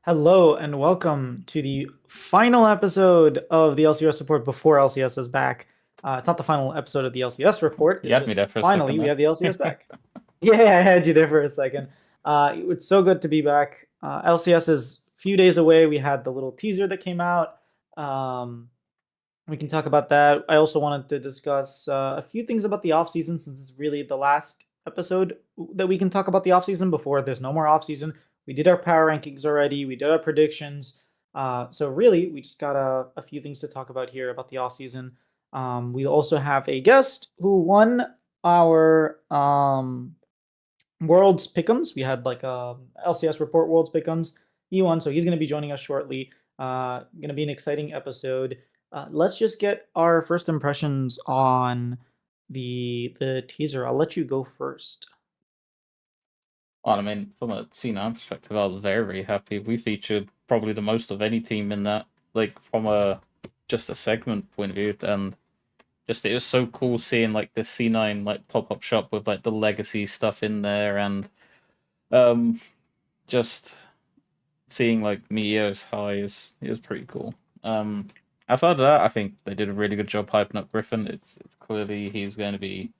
Hello and welcome to the final episode of the LCS report before LCS is back. It's not the final episode of the LCS report. You It's had just me there for a finally second we there. have the LCS back. Yeah, I had you there for a second. It's so good to be back. LCS is a few days away. We had the little teaser that came out. Um, we can talk about that. I also wanted to discuss a few things about the offseason since it's really the last episode that we can talk about the offseason before there's no more offseason. We did our power rankings already, we did our predictions. So, really, we just got a few things to talk about here about the offseason. We also have a guest who won our Worlds Pick'ems. We had like a LCS report Worlds Pick'ems. He won, so he's going to be joining us shortly. Going to be an exciting episode. Let's just get our first impressions on the teaser. I'll let you go first. Well, I mean, from a C9 perspective, I was very, very happy. We featured probably the most of any team in that, like from a just a segment point of view, and just it was so cool seeing like the C9 like pop up shop with like the legacy stuff in there, and um, just seeing like Meteor's high is it was pretty cool. Outside of that, I think they did a really good job hyping up Griffin. It's clearly he's going to be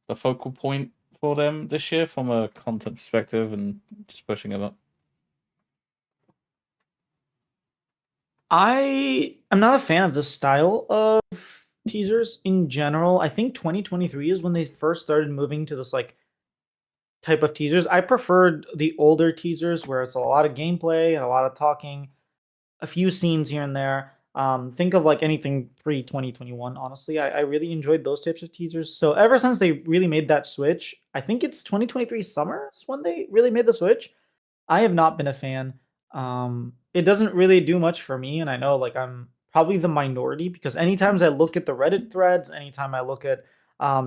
the focal point for them this year from a content perspective and just pushing him up. I am not a fan of the style of teasers in general. I think 2023 is when they first started moving to this like type of teasers. I preferred the older teasers where it's a lot of gameplay and a lot of talking, a few scenes here and there. Think of like anything pre 2021. Honestly, I really enjoyed those types of teasers. So ever since they really made that switch, I think it's 2023 summers when they really made the switch. I have not been a fan. It doesn't really do much for me, and I know like I'm probably the minority because anytime I look at the Reddit threads, anytime I look at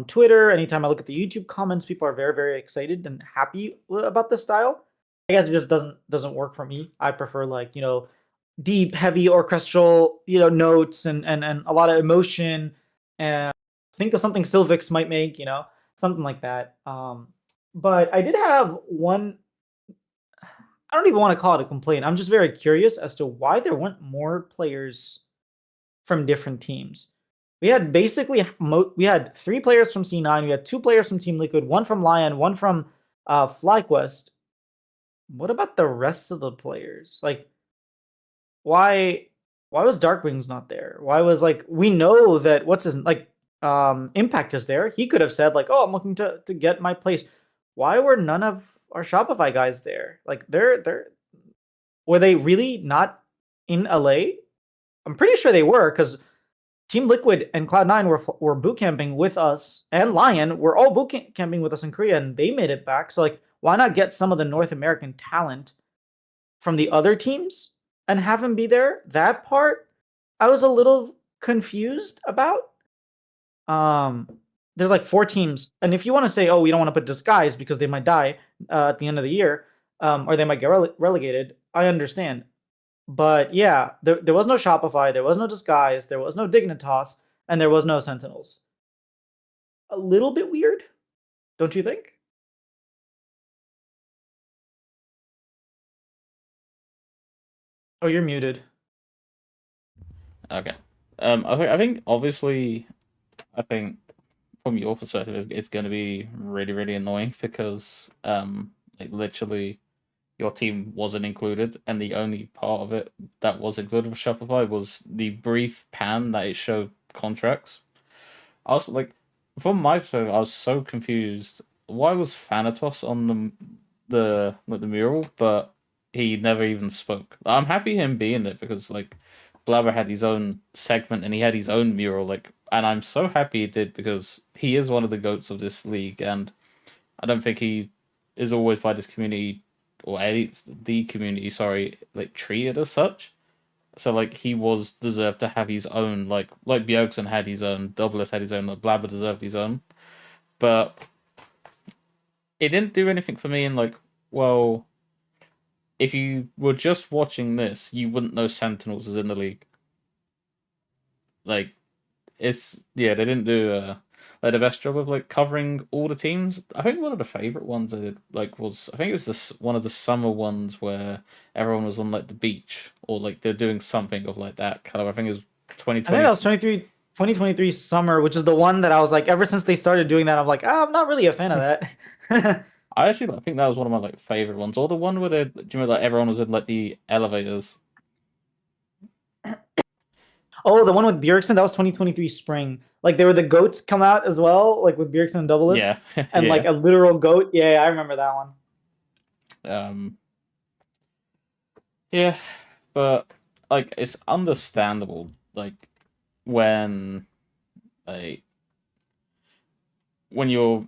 Twitter, anytime I look at the YouTube comments, people are very, very excited and happy about this style. I guess it just doesn't work for me. I prefer like deep, heavy orchestral notes and a lot of emotion. And think of something Sylvix might make, something like that. But I did have one. I don't even want to call it a complaint. I'm just very curious as to why there weren't more players from different teams. We had basically we had 3 players from C9, we had 2 players from Team Liquid, one from Lion, one from FlyQuest. What about the rest of the players? Like, why was Darkwings not there? Why was like we know that what's his like Impact is there. He could have said like, "Oh, I'm looking to get my place." Why were none of our Shopify guys there? Like they're were they really not in LA? I'm pretty sure they were because Team Liquid and Cloud9 were boot camping with us, and Lion were all boot camping with us in Korea, and they made it back. So like, why not get some of the North American talent from the other teams and have him be there? That part I was a little confused about. Um, there's like 4 teams, and if you want to say, oh, we don't want to put Disguise because they might die at the end of the year, or they might get relegated, I understand. But yeah, there was no Shopify, there was no Disguise, there was no Dignitas, and there was no Sentinels. A little bit weird, don't you think? Oh, you're muted. Okay. I think obviously, I think from your perspective, it's going to be really, really annoying because like literally your team wasn't included, and the only part of it that was included with Shopify was the brief pan that it showed contracts. I was like, from my perspective, I was so confused. Why was Thanatos on the like the mural, but he never even spoke? I'm happy him being there because like Blabber had his own segment and he had his own mural, like, and I'm so happy he did because he is one of the goats of this league, and I don't think he is always by this community or any the community, sorry, like treated as such. So like he was deserved to have his own, like Bjergsen had his own, Doublet had his own, like Blabber deserved his own. But it didn't do anything for me in like, well, if you were just watching this, you wouldn't know Sentinels is in the league. Like it's yeah, they didn't do like the best job of like covering all the teams. I think one of the favorite ones I did like was I think it was this one of the summer ones where everyone was on like the beach or like they're doing something of like that kind of. I think it was I think that 2020. was 2023 summer, which is the one that I was like, ever since they started doing that, I'm like, I'm not really a fan of that. I actually I think that was one of my like favorite ones. Or the one where do you remember like everyone was in like the elevators? Oh, the one with Bjergsen, that was 2023 spring. Like there were the goats come out as well, like with Bjergsen and Double Lift, Yeah, and like yeah. a literal goat. Yeah, I remember that one. Um, yeah, but like it's understandable. Like when like when you're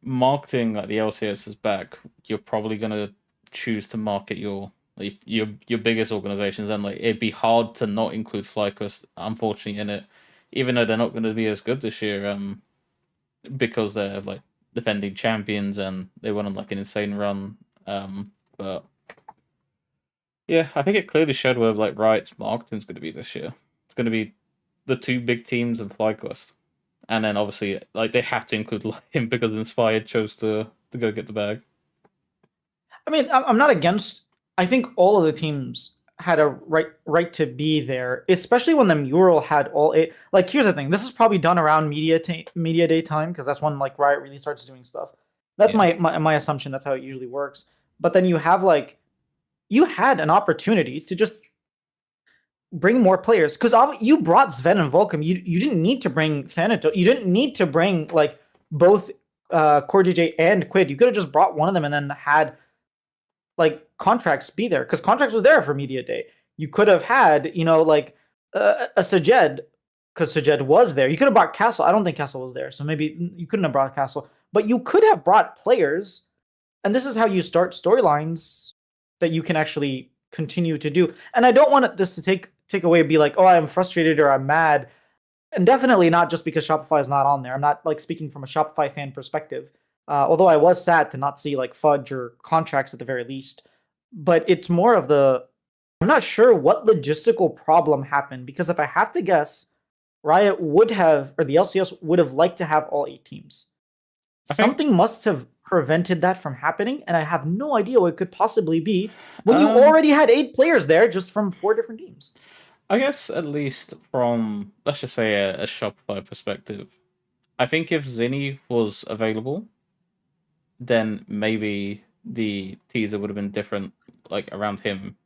marketing like the LCS is back, you're probably gonna choose to market your like your biggest organizations, and like it'd be hard to not include FlyQuest, unfortunately, in it, even though they're not going to be as good this year, because they're like defending champions and they went on like an insane run. But yeah, I think it clearly showed where like Riot's marketing's going to be this year. It's going to be the two big teams of FlyQuest. And then obviously, like they have to include him because Inspired chose to go get the bag. I mean, I'm not against. I think all of the teams had a right to be there, especially when the mural had all it. Like, here's the thing: this is probably done around media day time because that's when like Riot really starts doing stuff. That's Yeah, my assumption. That's how it usually works. But then you have like you had an opportunity to just bring more players because you brought Sven and Volcom. You didn't need to bring Thanatos. You didn't need to bring like both Core DJ and Quid. You could have just brought one of them and then had like contracts be there because contracts was there for media day. You could have had like a Sajed because Sajed was there. You could have brought Castle. I don't think Castle was there, so maybe you couldn't have brought Castle, but you could have brought players, and this is how you start storylines that you can actually continue to do. And I don't want this to take away and be like, oh, I'm frustrated or I'm mad, and definitely not just because Shopify is not on there. I'm not like speaking from a Shopify fan perspective. Although I was sad to not see like fudge or contracts at the very least. But it's more of the I'm not sure what logistical problem happened because if I have to guess, Riot would have or the LCS would have liked to have all 8 teams. I think. Something must have prevented that from happening, and I have no idea what it could possibly be when you Um, already had 8 players there just from 4 different teams. I guess at least from let's just say a Shopify perspective, I think if Zinni was available, then maybe the teaser would have been different, like around him.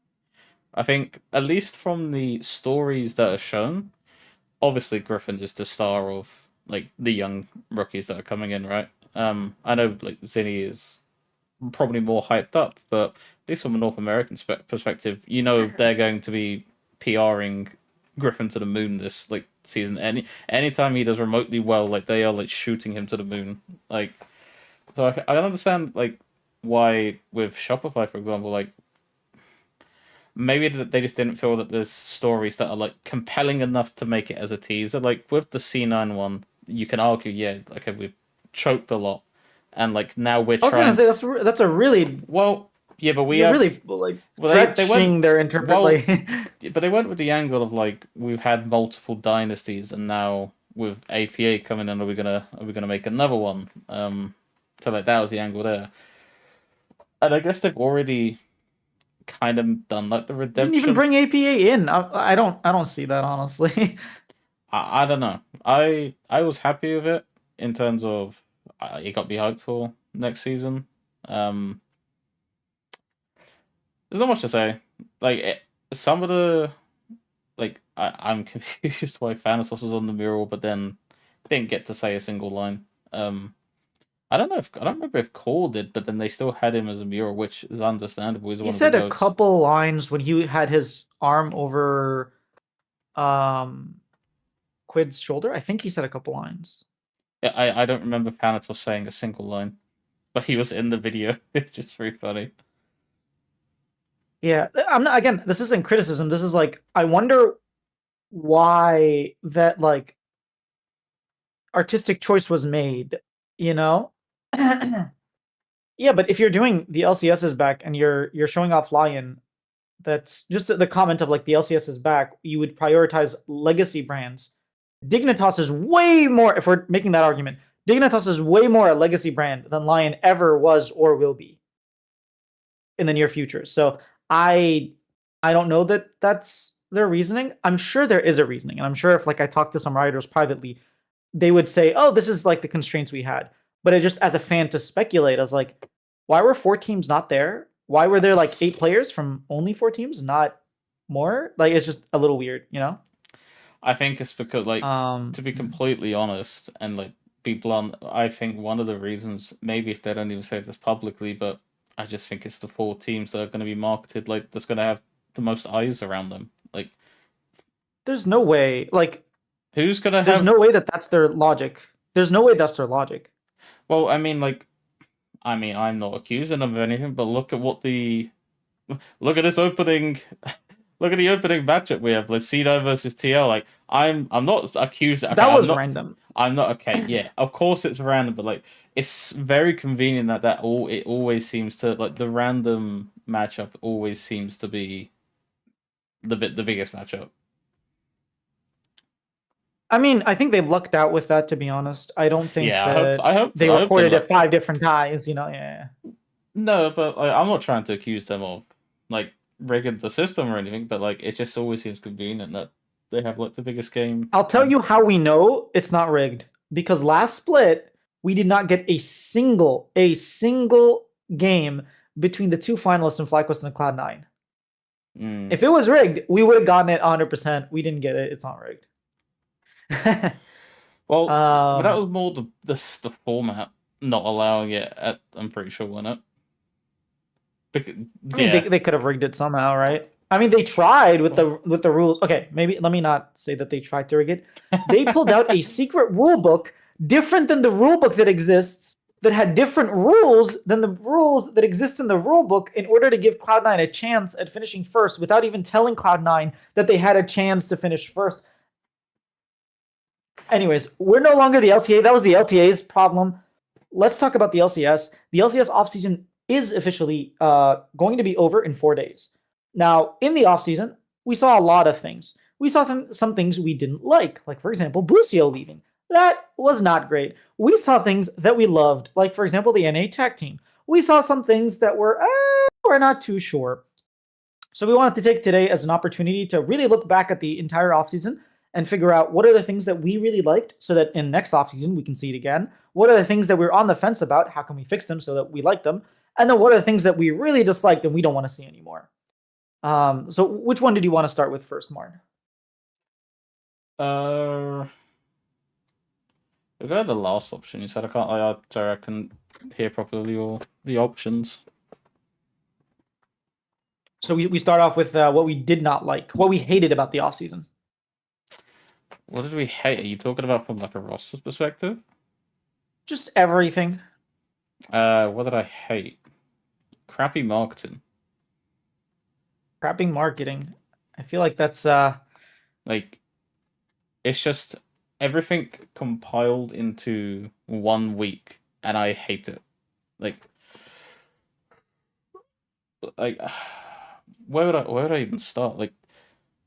I think at least from the stories that are shown, obviously Griffin is the star of like the young rookies that are coming in, right? I know like Zinni is probably more hyped up, but at least from a North American perspective, they're going to be PRing Griffin to the moon this like season. Anytime he does remotely well, like they are like shooting him to the moon. Like, so I don't understand like why with Shopify, for example, like maybe they just didn't feel that there's stories that are like compelling enough to make it as a teaser. Like with the C9 one, you can argue, yeah, like we've choked a lot, and like now we're I was gonna trying. say that's a really Well, yeah, but we you're have. really like Well, they went stretching their interpret well, like but they went with the angle of like we've had multiple dynasties, and now with APA coming in, are we gonna make another one? So like that was the angle there, and I guess they've already kind of done like the you didn't even redemption. bring APA in. I don't see that honestly. I don't know. I was happy with it in terms of it got me hyped for next season. Um, there's not much to say. Like some of the like I'm confused why Thanatos was on the mural, but then didn't get to say a single line. I don't remember if Cole did, but then they still had him as a mural, which is understandable. He's He one of the said a goats. couple lines when he had his arm over um Quid's shoulder. I think he said a couple lines. Yeah, I don't remember Thanatos saying a single line, but he was in the video. It's just very funny. Yeah, I'm not again, this isn't criticism. This is like I wonder why that like artistic choice was made, you know? Yeah, but if you're doing the LCS is back and you're showing off Lion, that's just the comment of like the LCS is back, you would prioritize legacy brands Dignitas is way more, if we're making that argument, Dignitas is way more a legacy brand than Lion ever was or will be in the near future. So I don't know that that's their reasoning. I'm sure there is a reasoning, and I'm sure if like I talked to some writers privately, they would say, "Oh, this is like the constraints we had." But it just as a fan to speculate, I was like, "Why were 4 teams not there? Why were there like 8 players from only 4 teams, not more?" Like it's just a little weird, you know. I think it's because, like, to be completely honest and like be blunt, I think one of the reasons, maybe if they don't even say this publicly, but I just think it's the 4 teams that are going to be marketed like that's going to have the most eyes around them. Like, there's no way. Like, who's going to have? there's no way that that's their logic. There's no way that's their logic. Well, I mean, like, I'm not accusing them of anything, but look at this opening. Look at the opening matchup we have, like Cino versus TL. Like, I'm not accused. Okay, That was I'm not, random. I'm not okay. Yeah, of course it's random, but like it's very convenient that it always seems to, like, the random matchup always seems to be the biggest matchup. I mean, I think they lucked out with that. To be honest, I don't think that I hope they recorded it 5 different times. You know, yeah. No, but like, I'm not trying to accuse them of like rigging the system or anything, but like it just always seems convenient that they have like the biggest game. I'll tell you how we know it's not rigged, because last split we did not get a single game between the 2 finalists in FlyQuest and Cloud9. If it was rigged, we would have gotten it 100%. We didn't get it. It's not rigged. Well, but that was more the format not allowing it. I'm pretty sure, wasn't it? I mean, they could have rigged it somehow, right? I mean, they tried with the rules. Okay, maybe let me not say that they tried to rig it. They pulled out a secret rule book different than the rule book that exists, that had different rules than the rules that exist in the rule book, in order to give Cloud9 a chance at finishing first, without even telling Cloud9 that they had a chance to finish first. Anyways, we're no longer the LTA. That was the LTA's problem. Let's talk about the LCS. The LCS offseason is officially going to be over in 4 days. Now, in the offseason, we saw a lot of things. We saw some things we didn't like for example, Busio leaving. That was not great. We saw things that we loved, like, for example, the NA tech team. We saw some things that we're not too sure. So we wanted to take today as an opportunity to really look back at the entire offseason and figure out what are the things that we really liked, so that in next offseason we can see it again. What are the things that we're on the fence about? How can we fix them so that we like them? And then what are the things that we really disliked and we don't want to see anymore? So which one did you want to start with first, Marn? We'll go to the last option. You said I couldn't hear properly all the options. So we start off with what we did not like, what we hated about the offseason. What did we hate? Are you talking about from like a roster perspective? Just everything. What did I hate? Crappy marketing. Crappy marketing. I feel like that's like, it's just everything compiled into 1 week, and I hate it. Like where would I even start? Like,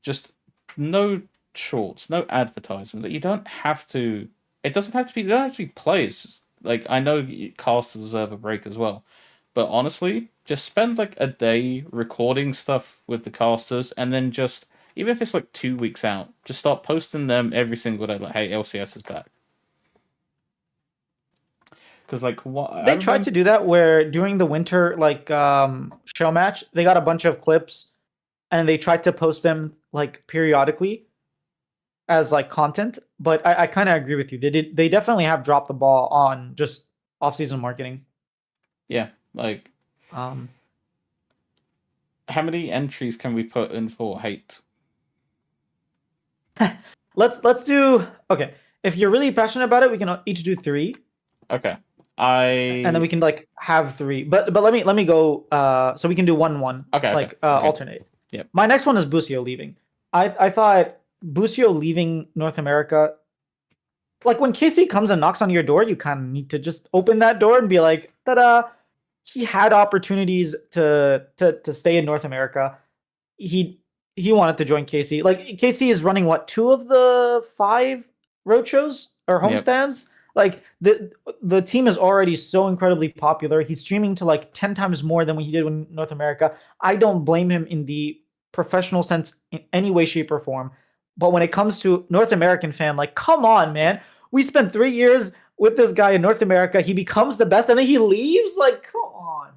just no shorts, no advertisements. Like, you don't have to. It doesn't have to be. They don't have to be players. Just, like, I know casters deserve a break as well, but honestly, just spend like a day recording stuff with the casters, and then just, even if it's like 2 weeks out, just start posting them every single day. Like, hey, LCS is back. Because like, what they tried to do that, where during the winter show match, they got a bunch of clips and they tried to post them like periodically as like content. But I kind of agree with you. They definitely have dropped the ball on just off-season marketing. Yeah, like, how many entries can we put in for hate? Let's do, okay. If you're really passionate about it, we can each do 3. Okay. And then we can like have 3. But let me go so we can do 1-1. Okay. Alternate. Yeah. My next one is Busio leaving. I thought Busio leaving North America, like when KC comes and knocks on your door, you kind of need to just open that door and be like, ta-da. He had opportunities to stay in North America. He wanted to join KC. Like, KC is running what, 2 of the 5 roadshows or homestands. Like the team is already so incredibly popular. He's streaming to like 10 times more than what he did in North America. I don't blame him in the professional sense in any way, shape, or form. But when it comes to North American fan, like, come on, man. We spent 3 years with this guy in North America. He becomes the best, and then he leaves. Like, come on.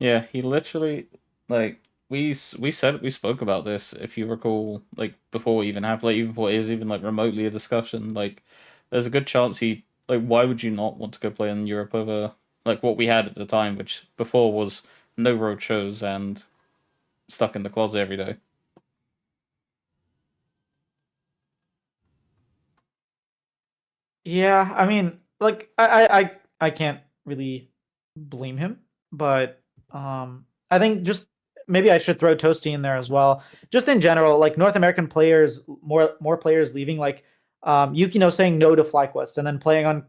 Yeah, he literally like we spoke about this if you recall, like before we even have like even before it was even like remotely a discussion. Like, there's a good chance he like why would you not want to go play in Europe over like what we had at the time, which before was no road shows and stuck in the closet every day. Yeah, I mean, like I can't really blame him, but I think just maybe I should throw Toasty in there as well. Just in general, like North American players, more players leaving, like Yukino saying no to FlyQuest and then playing on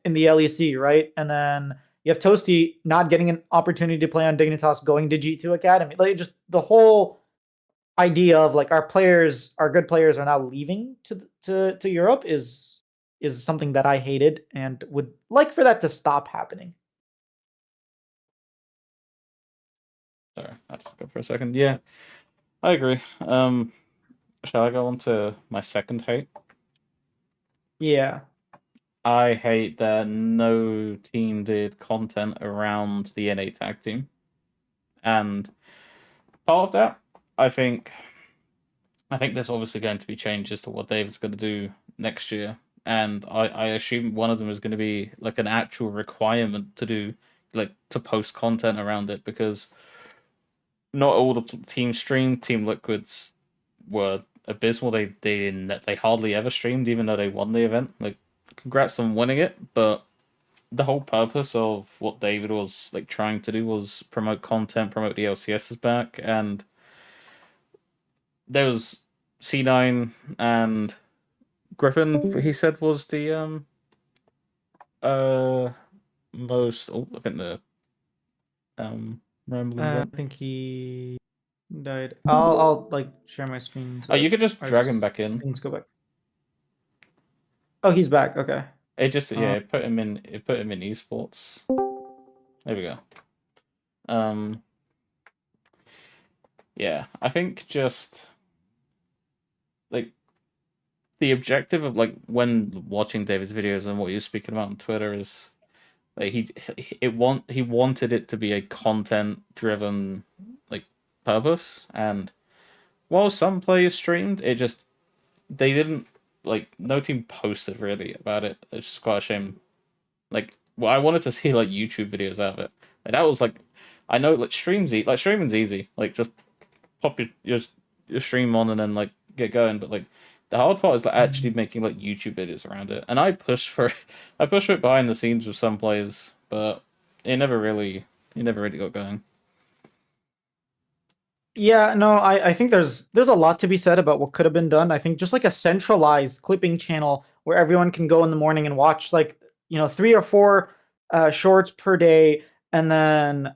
in the LEC, right? And then you have Toasty not getting an opportunity to play on Dignitas, going to G2 Academy. Like just the whole idea of like our good players are now leaving to Europe is something that I hated and would like for that to stop happening. Sorry, I just go for a second. Yeah, I agree. Shall I go on to my second hate? Yeah. I hate that no team did content around the NA tag team. And part of that, I think there's obviously going to be changes to what David's going to do next year. And I assume one of them is going to be like an actual requirement to do like to post content around it, because not all the teams streamed. Team Liquids were abysmal. They hardly ever streamed, even though they won the event. Like, congrats on winning it, but the whole purpose of what David was like trying to do was promote content, promote the LCSs back, and there was C9 and Griffin. He said was the uh most. Oh, I think the rambling. I think he died. I'll like share my screen. So Oh, you could just drag him back in. Things go back. Oh, he's back. Okay. It just it put him in esports. There we go. Yeah, I think just like the objective of like when watching David's videos and what he was speaking about on Twitter is like he wanted it to be a content driven like purpose, and while some players streamed, it just they didn't like no team posted really about it. It's just quite a shame. Like, well, I wanted to see like YouTube videos out of it. Like, that was like, I know like streaming's easy. Like, just pop your stream on and then like get going. But like, the hard part is like actually making like YouTube videos around it. And I pushed for it behind the scenes with some players, but it never really got going. Yeah, no, I think there's a lot to be said about what could have been done. I think just like a centralized clipping channel where everyone can go in the morning and watch like 3 or 4 shorts per day, and then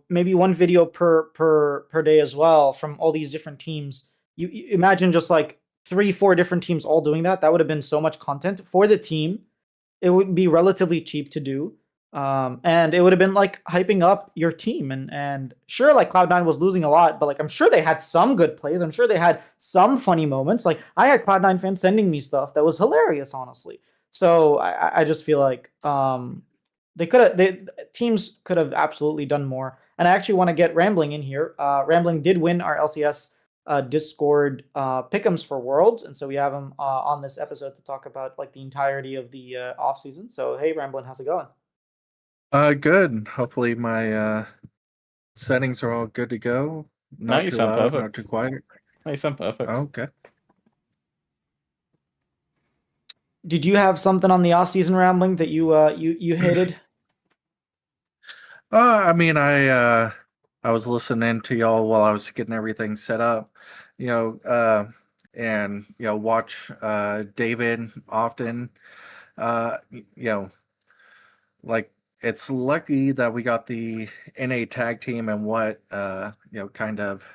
maybe one video per day as well from all these different teams. You imagine just like 3, 4 different teams all doing that. That would have been so much content for the team. It would be relatively cheap to do. And it would have been like hyping up your team, and sure, like Cloud9 was losing a lot, but like I'm sure they had some good plays. I'm sure they had some funny moments. Like I had Cloud9 fans sending me stuff that was hilarious, honestly. So I just feel like teams could have absolutely done more. And I actually want to get Rambling in here. Rambling did win our LCS Discord pick'ems for Worlds, and so we have him on this episode to talk about like the entirety of the off season. So hey, Rambling, how's it going? Good. Hopefully my settings are all good to go. Now Not you too sound loud, perfect. not too quiet. Now you sound perfect. Okay. Did you have something on the off-season Rambling that you hated? I mean, I was listening to y'all while I was getting everything set up, and watch David often. Like it's lucky that we got the NA tag team and what kind of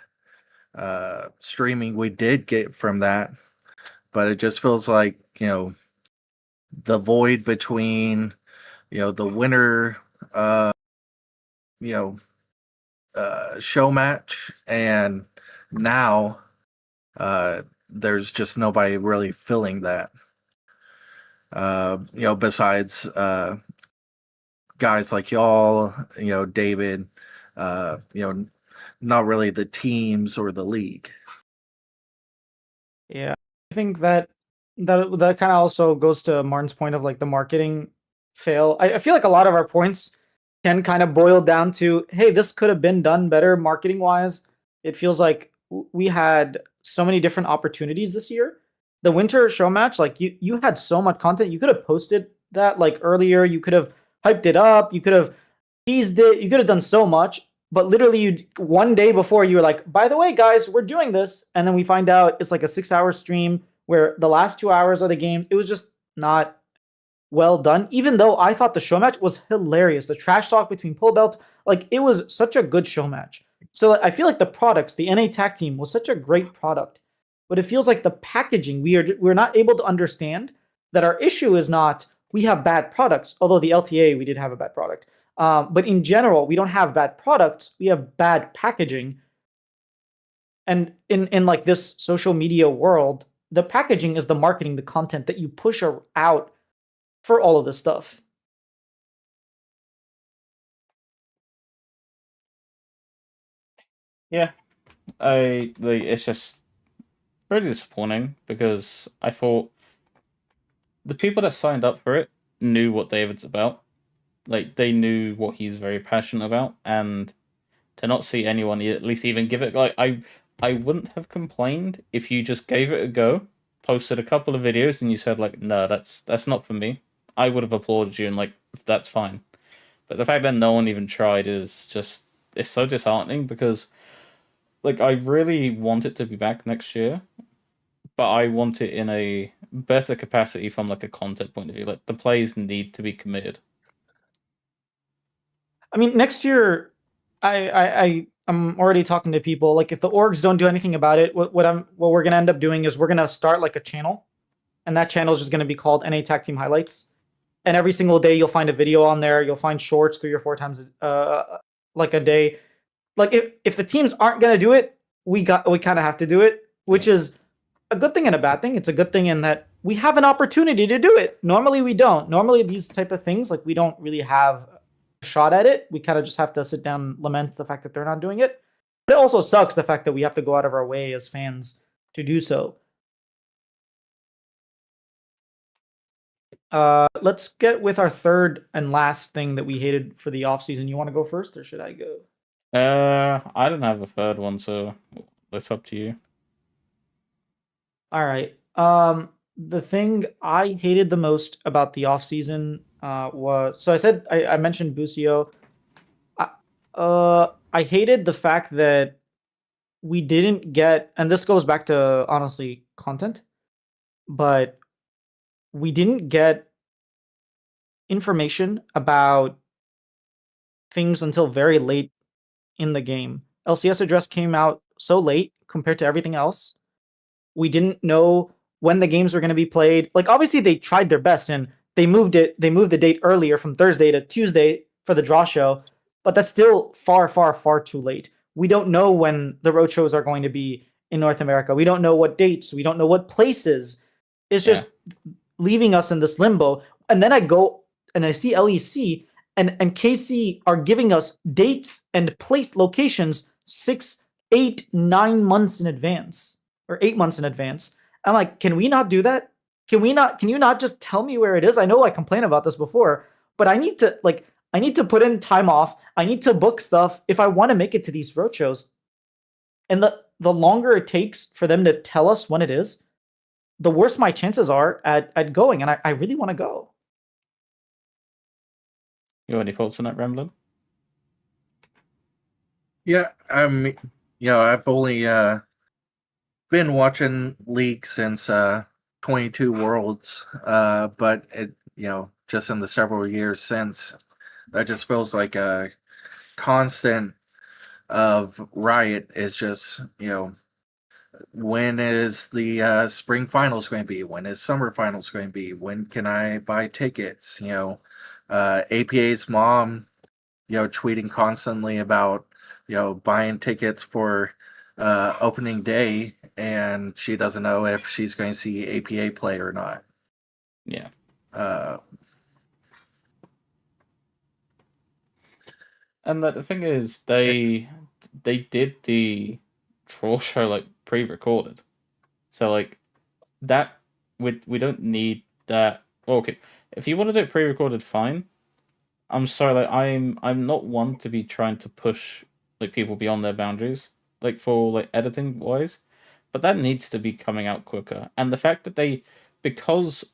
streaming we did get from that, but it just feels like the void between the winter you know show match and now there's just nobody really filling that. Besides guys like y'all, David, not really the teams or the league. Yeah, I think that kind of also goes to Martin's point of like the marketing fail. I feel like a lot of our points can kind of boil down to, hey, this could have been done better marketing wise. It feels like we had so many different opportunities this year. The winter show match, like you had so much content. You could have posted that like earlier. You could have hyped it up. You could have teased it. You could have done so much. But literally, you one day before you were like, by the way, guys, we're doing this, and then we find out it's like a 6-hour stream where the last 2 hours of the game, it was just not well done. Even though I thought the show match was hilarious, the trash talk between Pull Belt, like it was such a good show match. So I feel like the products, the NA Tag Team was such a great product, but it feels like the packaging we're not able to understand that our issue is not we have bad products, although the LTA we did have a bad product. But in general, we don't have bad products. We have bad packaging. And in like this social media world, the packaging is the marketing, the content that you push out for all of this stuff. Yeah, it's just really disappointing because I thought the people that signed up for it knew what David's about. Like they knew what he's very passionate about, and to not see anyone at least even give it like I wouldn't have complained if you just gave it a go, posted a couple of videos, and you said like, no, that's not for me. I would have applauded you and like that's fine. But the fact that no one even tried is just it's so disheartening because like I really want it to be back next year, but I want it in a better capacity from like a content point of view. Like the players need to be committed. I mean, next year, I'm already talking to people. Like, if the orgs don't do anything about it, what we're gonna end up doing is we're gonna start like a channel, and that channel is just gonna be called NA Tag Team Highlights. And every single day you'll find a video on there. You'll find shorts 3 or 4 times like a day. Like if the teams aren't gonna do it, we kind of have to do it, which is a good thing and a bad thing. It's a good thing in that we have an opportunity to do it. Normally we don't. Normally these type of things, like we don't really have a shot at it. We kind of just have to sit down, lament the fact that they're not doing it. But it also sucks the fact that we have to go out of our way as fans to do so. Let's get with our third and last thing that we hated for the offseason. You want to go first, or should I go? I don't have a third one, so it's up to you. All right. The thing I hated the most about the offseason was so I mentioned Busio. I hated the fact that we didn't get, and this goes back to honestly content, but we didn't get information about things until very late in the game. LCS address came out so late compared to everything else. We didn't know when the games were going to be played. Like obviously they tried their best and they moved the date earlier from Thursday to Tuesday for the draw show, but that's still far, far, far too late. We don't know when the road shows are going to be in North America. We don't know what dates. We don't know what places. It's just leaving us in this limbo. And then I go and I see LEC and KC are giving us dates and place locations 6, 8, 9 months in advance or 8 months in advance. I'm like, can we not do that? Can you not just tell me where it is? I know I complained about this before, but I need to put in time off. I need to book stuff if I want to make it to these road shows. And the longer it takes for them to tell us when it is, the worse my chances are at going. And I really want to go. You have any thoughts on that, Ramblin'? Yeah, I've only been watching League since 22 Worlds, but it, just in the several years since, that just feels like a constant of Riot is just, when is the spring finals going to be? When is summer finals going to be? When can I buy tickets? APA's mom, tweeting constantly about, buying tickets for opening day, and she doesn't know if she's going to see APA play or not. Yeah. And the thing is, they did the troll show like pre-recorded, so like that we don't need that. Well, okay, if you want to do it pre-recorded, fine. I'm sorry, like I'm not one to be trying to push like people beyond their boundaries, like for like editing wise, but that needs to be coming out quicker. And the fact that because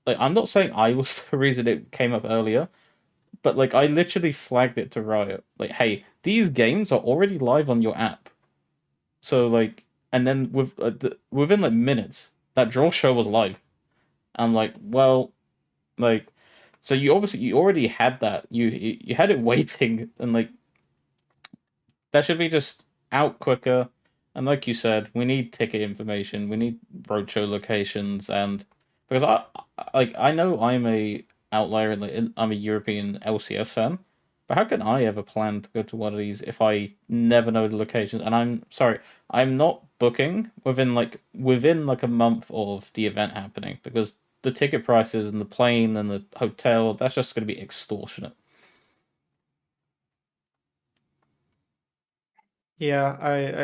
like I'm not saying I was the reason it came up earlier, but like I literally flagged it to Riot, like, hey, these games are already live on your app. So like, and then within like minutes, that draw show was live. I'm like, well, like, so you already had that. You had it waiting, and like that should be just out quicker. And like you said, we need ticket information, we need roadshow locations, and because I know I'm a outlier I'm a European LCS fan, but how can I ever plan to go to one of these if I never know the locations? And I'm sorry, I'm not booking within like a month of the event happening because the ticket prices and the plane and the hotel, that's just going to be extortionate. Yeah,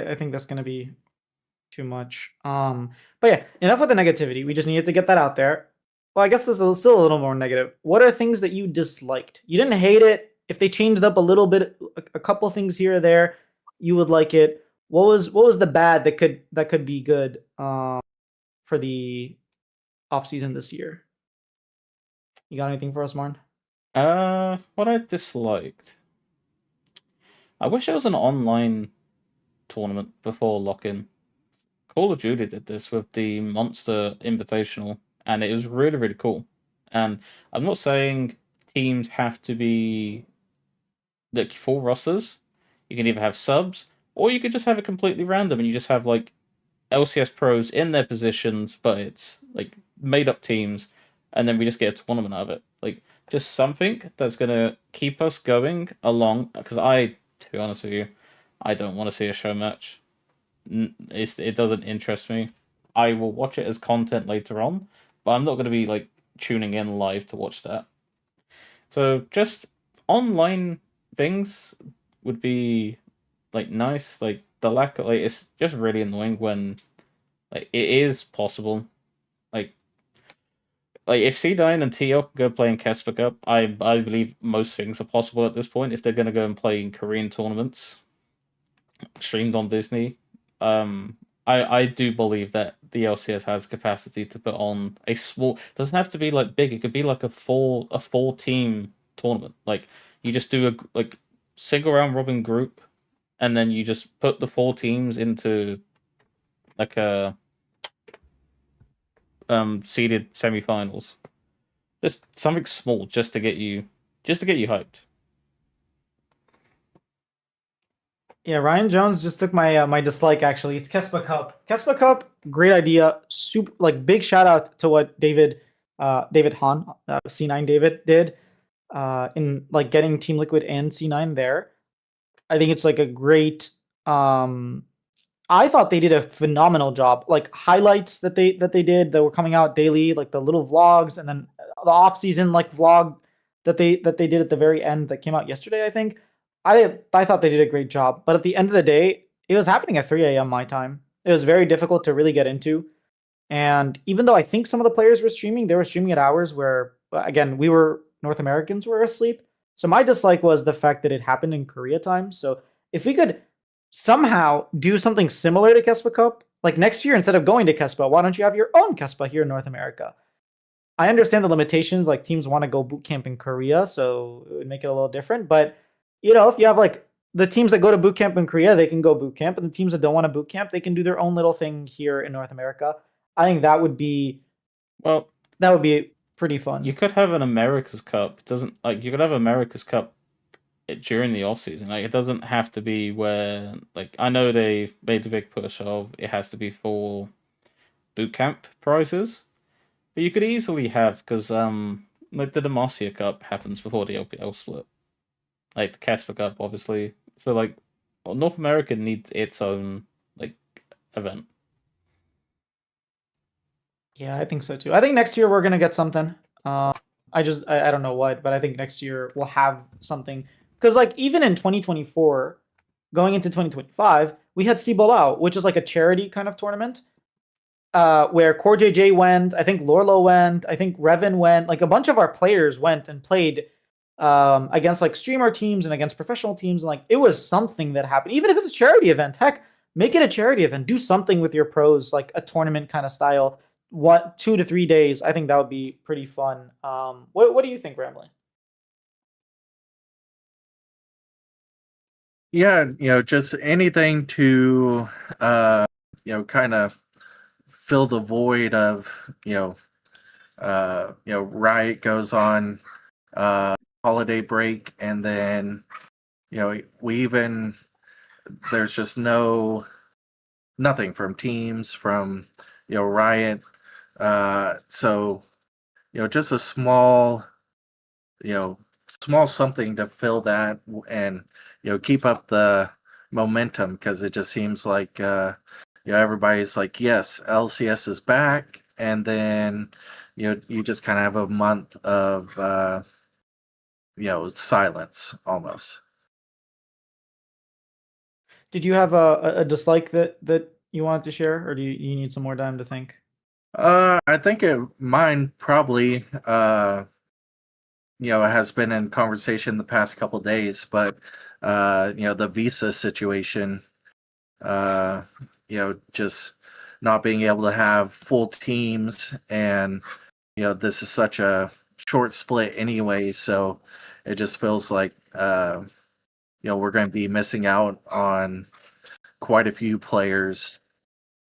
I think that's gonna be too much. But yeah, enough with the negativity. We just needed to get that out there. Well, I guess this is still a little more negative. What are things that you disliked? You didn't hate it. If they changed up a little bit, a couple things here or there, you would like it. What was the bad that could be good for the off season this year? You got anything for us, Marn? What I disliked. I wish it was an online tournament before lock-in. Call of Duty did this with the Monster Invitational, and it was really, really cool. And I'm not saying teams have to be like full rosters. You can either have subs, or you could just have it completely random, and you just have like LCS pros in their positions, but it's like made up teams, and then we just get a tournament out of it. Like just something that's gonna keep us going along. Because to be honest with you, I don't want to see a show match. It doesn't interest me. I will watch it as content later on, but I'm not going to be like tuning in live to watch that. So just online things would be like nice. Like the lack of like it's just really annoying when like it is possible. Like if C9 and TL can go play in Casper Cup, I believe most things are possible at this point if they're going to go and play in Korean tournaments streamed on Disney. I do believe that the LCS has capacity to put on a small. Doesn't have to be like big. It could be like a four team tournament. Like you just do a like single round robin group, and then you just put the four teams into like a seeded semifinals. Just something small just to get you hyped. Yeah, Ryan Jones just took my my dislike. Actually, it's Kespa Cup. Kespa Cup, great idea. Super, like big shout out to what David Hahn, C9 David did in like getting Team Liquid and C9 there. I think it's like a great. I thought they did a phenomenal job. Like highlights that they did that were coming out daily, like the little vlogs, and then the off season like vlog that they did at the very end that came out yesterday. I think I thought they did a great job. But at the end of the day, it was happening at 3 a.m. my time. It was very difficult to really get into. And even though I think some of the players were streaming, they were streaming at hours where, again, we were North Americans were asleep. So my dislike was the fact that it happened in Korea time. So if we could somehow do something similar to Kespa Cup, like next year, instead of going to Kespa, why don't you have your own Kespa here in North America? I understand the limitations, like teams want to go boot camp in Korea, so it would make it a little different. But if you have like the teams that go to boot camp in Korea, they can go boot camp, and the teams that don't want to boot camp, they can do their own little thing here in North America. I think that would be Well, pretty fun. you could have an America's Cup. It doesn't like you could have America's Cup during the off season. Like, it doesn't have to be where, like, I know they made the big push of it has to be for boot camp prizes, but you could easily have, because like the Demacia Cup happens before the LPL split, like the Casper Cup, obviously. So like, North America needs its own like event. Yeah, I think so too. I think next year we're gonna get something. I don't know what, but I think next year we'll have something. Because like even in 2024, going into 2025, we had Cibolao, which is like a charity kind of tournament. Where Core JJ went, I think Lorlo went, I think Revan went, like a bunch of our players went and played against like streamer teams and against professional teams. And like it was something that happened. Even if it's a charity event, heck, make it a charity event. Do something with your pros, like a tournament kind of style. What 2 to 3 days? I think that would be pretty fun. What do you think, Ramley? Yeah, just anything to kind of fill the void of Riot goes on holiday break, and then we even there's just nothing from teams, from Riot, so just a small small something to fill that, and keep up the momentum, because it just seems like everybody's like, yes, LCS is back, and then you just kind of have a month of silence almost. Did you have a dislike that you wanted to share, or do you need some more time to think? I think mine probably has been in conversation the past couple days, but the visa situation, just not being able to have full teams, and this is such a short split anyway, so it just feels like we're going to be missing out on quite a few players,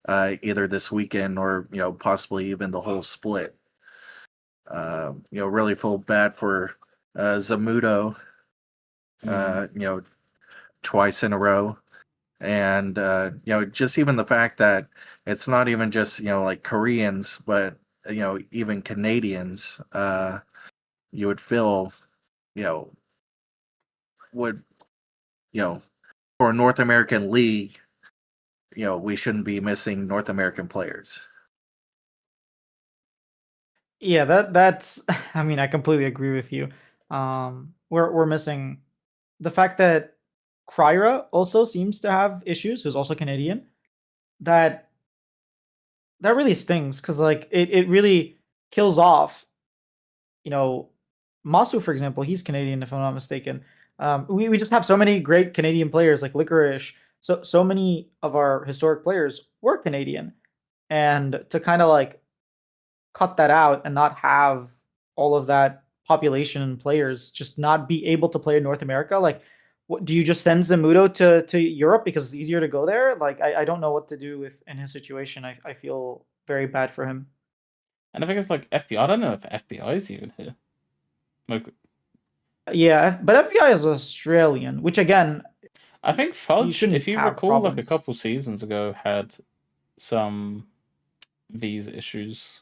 either this weekend or possibly even the whole split. Really feel bad for Zamudo, twice in a row. And just even the fact that it's not even just like Koreans, but even Canadians, you would feel would for a North American league, we shouldn't be missing North American players. Yeah, that's I mean, I completely agree with you. We're missing the fact that Kryra also seems to have issues, who's also Canadian. That that really stings because like it really kills off, you know, Masu, for example, he's Canadian if I'm not mistaken. We just have so many great Canadian players like Licorice. So many of our historic players were Canadian, and to kind of like cut that out and not have all of that population and players just not be able to play in North America, like what do you just send Zamudo to Europe because it's easier to go there? Like I don't know what to do with in his situation. I feel very bad for him. And I think it's like FBI. I don't know if FBI is even here. Like, Yeah, but FBI is Australian, which again, I think Fudge, shouldn't if you have recall, like a problems. couple seasons ago, had some visa issues.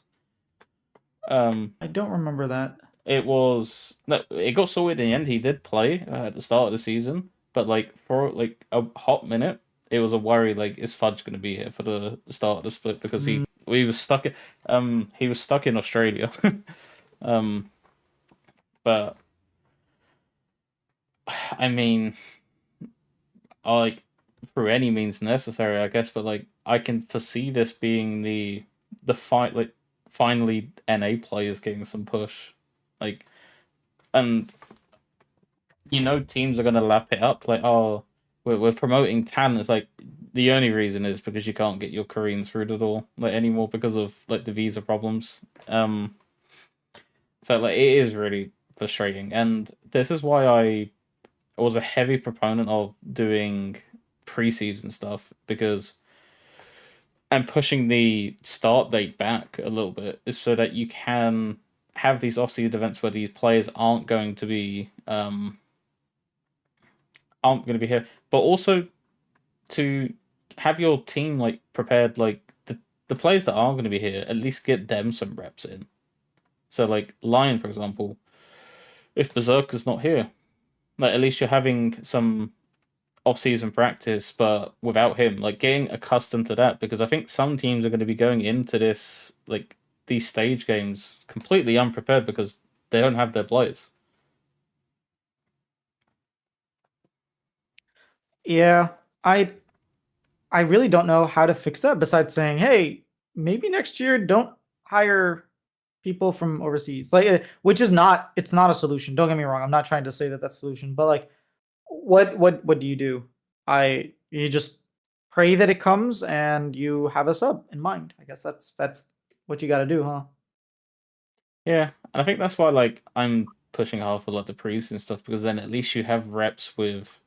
I don't remember that. It was no, it got sorted in the end. He did play at the start of the season, but like for like a hot minute, it was a worry. Like, is Fudge going to be here for the start of the split, because he was stuck he was stuck in Australia. um, but I mean, like, through any means necessary, I guess. But like, I can foresee this being the fight. Like, finally, NA players getting some push. Like, and teams are gonna lap it up. Like, oh, we're promoting Tan. It's like the only reason is because you can't get your Koreans through the door like anymore because of like the visa problems. So like it is really frustrating, and this is why I was a heavy proponent of doing preseason stuff, because and pushing the start date back a little bit is so that you can have these off-season events where these players aren't going to be aren't going to be here, but also to have your team like prepared, like the players that are going to be here, at least get them some reps in. So like Lion, for example, if Berserker's not here, like at least you're having some off-season practice, but without him, like getting accustomed to that, because I think some teams are going to be going into this like these stage games completely unprepared because they don't have their players. Yeah, I really don't know how to fix that besides saying, hey, maybe next year don't hire people from overseas. Like, which is not, it's not a solution. Don't get me wrong. I'm not trying to say that that's a solution, but like, what do you do? You just pray that it comes and you have a sub in mind. I guess that's what you got to do, huh? Yeah, and I think that's why like I'm pushing hard for like the pre's and stuff, because then at least you have reps with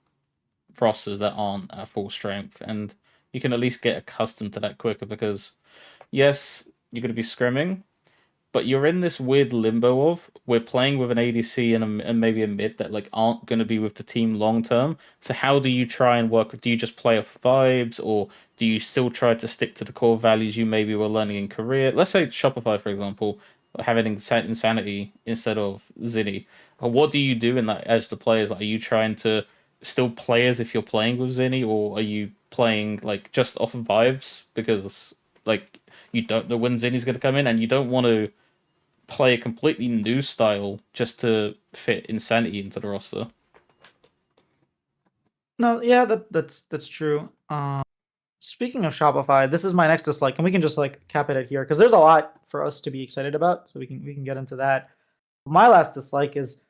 rosters that aren't at full strength, and you can at least get accustomed to that quicker. Because yes, you're going to be scrimming, but you're in this weird limbo of we're playing with an ADC and maybe a mid that like aren't going to be with the team long term. So how do you try and work? Do you just play off vibes, or do you still try to stick to the core values you maybe were learning in Korea? Let's say Shopify, for example, having insanity instead of Zinni. What do you do in that as the players? Like, are you trying to still play as if you're playing with Zinni, or are you playing like just off of vibes because like you don't know when Zinni's going to come in, and you don't want to play a completely new style just to fit Insanity into the roster? No, yeah, that's true. Speaking of Shopify, this is my next dislike, and we can just like cap it at here because there's a lot for us to be excited about, so we can get into that. My last dislike is,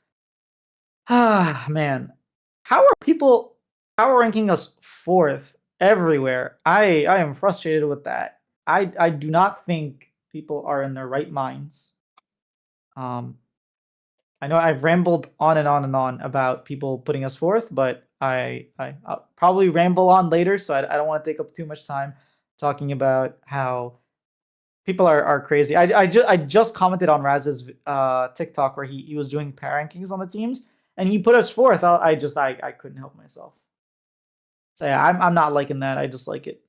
man, how are people power ranking us fourth everywhere? I am frustrated with that. I do not think people are in their right minds. Um, I know I've rambled on and on and on about people putting us fourth, but I'll probably ramble on later, so I don't want to take up too much time talking about how people are crazy. I just commented on Raz's TikTok where he was doing power rankings on the teams, and he put us fourth. I couldn't help myself. So yeah, I'm not liking that. I dislike it.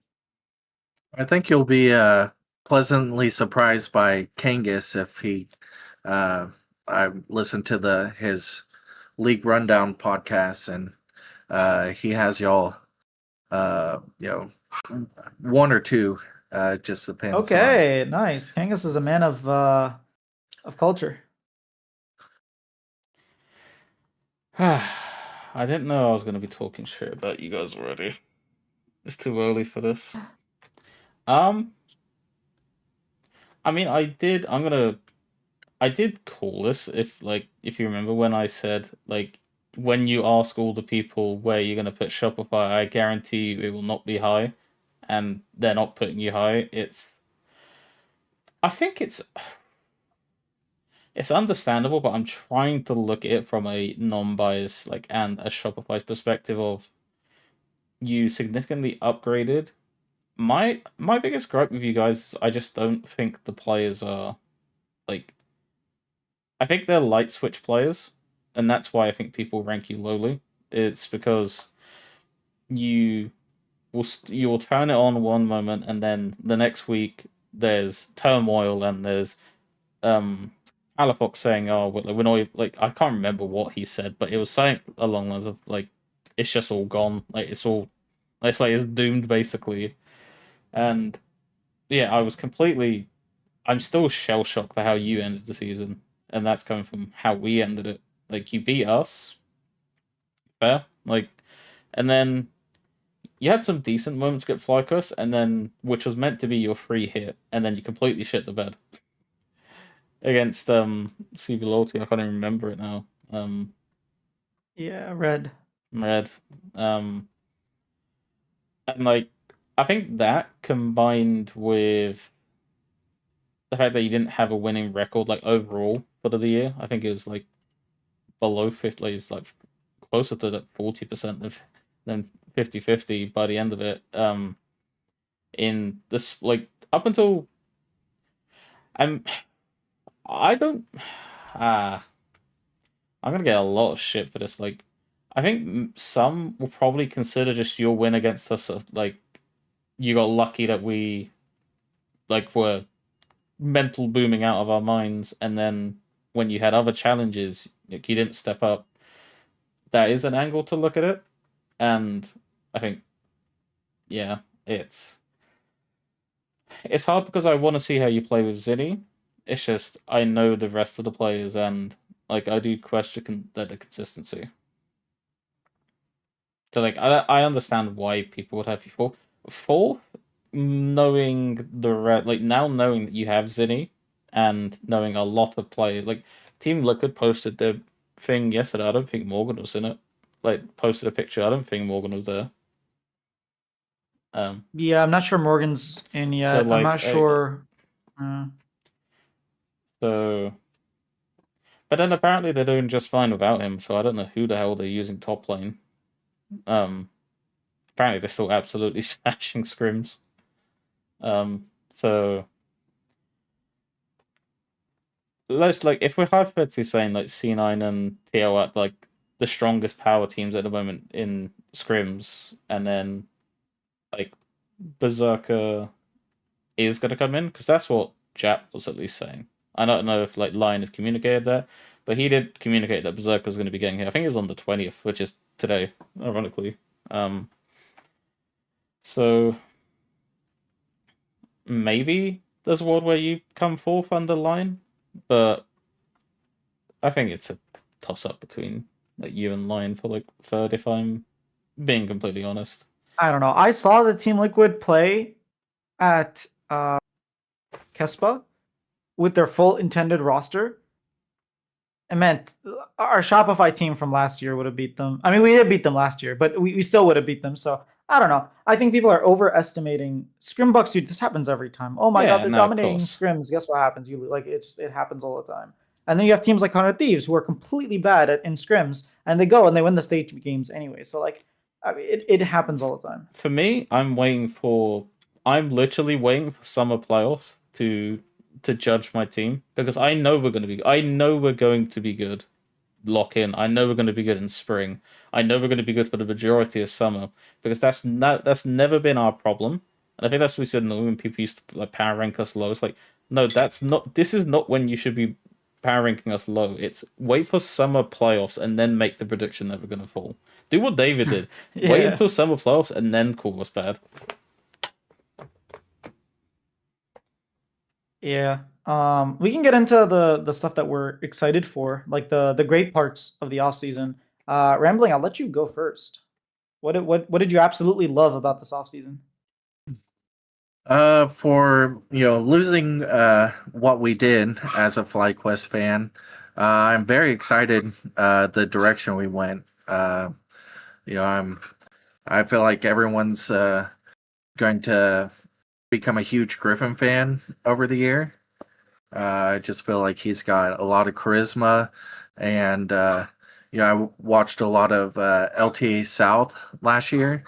I think you'll be pleasantly surprised by Kangas if he. I listened to his league rundown podcast, and he has y'all. One or two. Just depends on. Okay, nice. Kangas is a man of culture. I didn't know I was going to be talking shit about you guys already. It's too early for this. I mean, I did call this, if you remember when I said like when you ask all the people where you're gonna put Shopify, I guarantee you it will not be high, and they're not putting you high. I think it's understandable, but I'm trying to look at it from a non-biased like and a Shopify's perspective of you significantly upgraded. My biggest gripe with you guys is I just don't think the players are like I think they're light switch players, and that's why I think people rank you lowly. It's because you you will turn it on one moment, and then the next week there's turmoil, and there's um Alafox saying, "Oh, we're not like I can't remember what he said, but it was something along the lines of like it's just all gone, like it's like it's doomed basically." And yeah, I'm still shell shocked at how you ended the season, and that's coming from how we ended it. Like you beat us, fair, like, and then you had some decent moments get Flycus, and then which was meant to be your free hit, and then you completely shit the bed against CB Loyalty. I can't even remember it now. Yeah, red. Red, and like I think that combined with the fact that you didn't have a winning record like overall for the year, I think it was like below 50, like, it's like closer to that 40% than 50-50 by the end of it. In this, like, up until I'm, I don't, I'm gonna get a lot of shit for this. Like, I think some will probably consider just your win against us like you got lucky that we like were mental booming out of our minds, and then when you had other challenges, like, you didn't step up. That is an angle to look at it, and I think, yeah, it's hard because I want to see how you play with Zinni. It's just I know the rest of the players, and like I do question the consistency. So like I understand why people would have you fourth. Fourth, knowing the like now knowing that you have Zinni, and knowing a lot of players like Team Liquid posted their thing yesterday. I don't think Morgan was in it. Like posted a picture. I don't think Morgan was there. Yeah, I'm not sure Morgan's in yet. I'm like, not sure. So, but then apparently they're doing just fine without him. So I don't know who the hell they're using top lane. Apparently they're still absolutely smashing scrims. So let's like if we're hypothetically saying like C9 and TL are like the strongest power teams at the moment in scrims, and then like Berserker is going to come in because that's what Jap was at least saying. I don't know if like Lion has communicated that, but he did communicate that Berserker is going to be getting here. I think it was on the 20th, which is today, ironically. So maybe there's a world where you come fourth under Lion, but I think it's a toss up between like you and Lion for like third, if I'm being completely honest. I don't know. I saw the Team Liquid play at Kespa with their full intended roster. It meant our Shopify team from last year would have beat them. I mean, we did beat them last year, but we still would have beat them. So I don't know. I think people are overestimating Scrimbucks, dude. This happens every time. Oh my god, they're dominating scrims. Guess what happens? You like it happens all the time. And then you have teams like 100 Thieves who are completely bad in scrims, and they go and they win the stage games anyway. So like, I mean, it happens all the time. For me, I'm literally waiting for summer playoffs to judge my team, because I know we're going to be good. Lock in. I know we're going to be good in spring. I know we're going to be good for the majority of summer, because that's never been our problem. And I think that's what we said when people used to like power rank us low. It's like, no, this is not when you should be power ranking us low. It's wait for summer playoffs and then make the prediction that we're going to fall. Do what David did. Yeah. Wait until summer playoffs and then call us bad. Yeah. We can get into the stuff that we're excited for, like the great parts of the off season. Rambling, I'll let you go first. What did you absolutely love about this off season? For losing what we did as a FlyQuest fan, I'm very excited the direction we went. I feel like everyone's going to become a huge Griffin fan over the year. I just feel like he's got a lot of charisma, and I watched a lot of LTA South last year,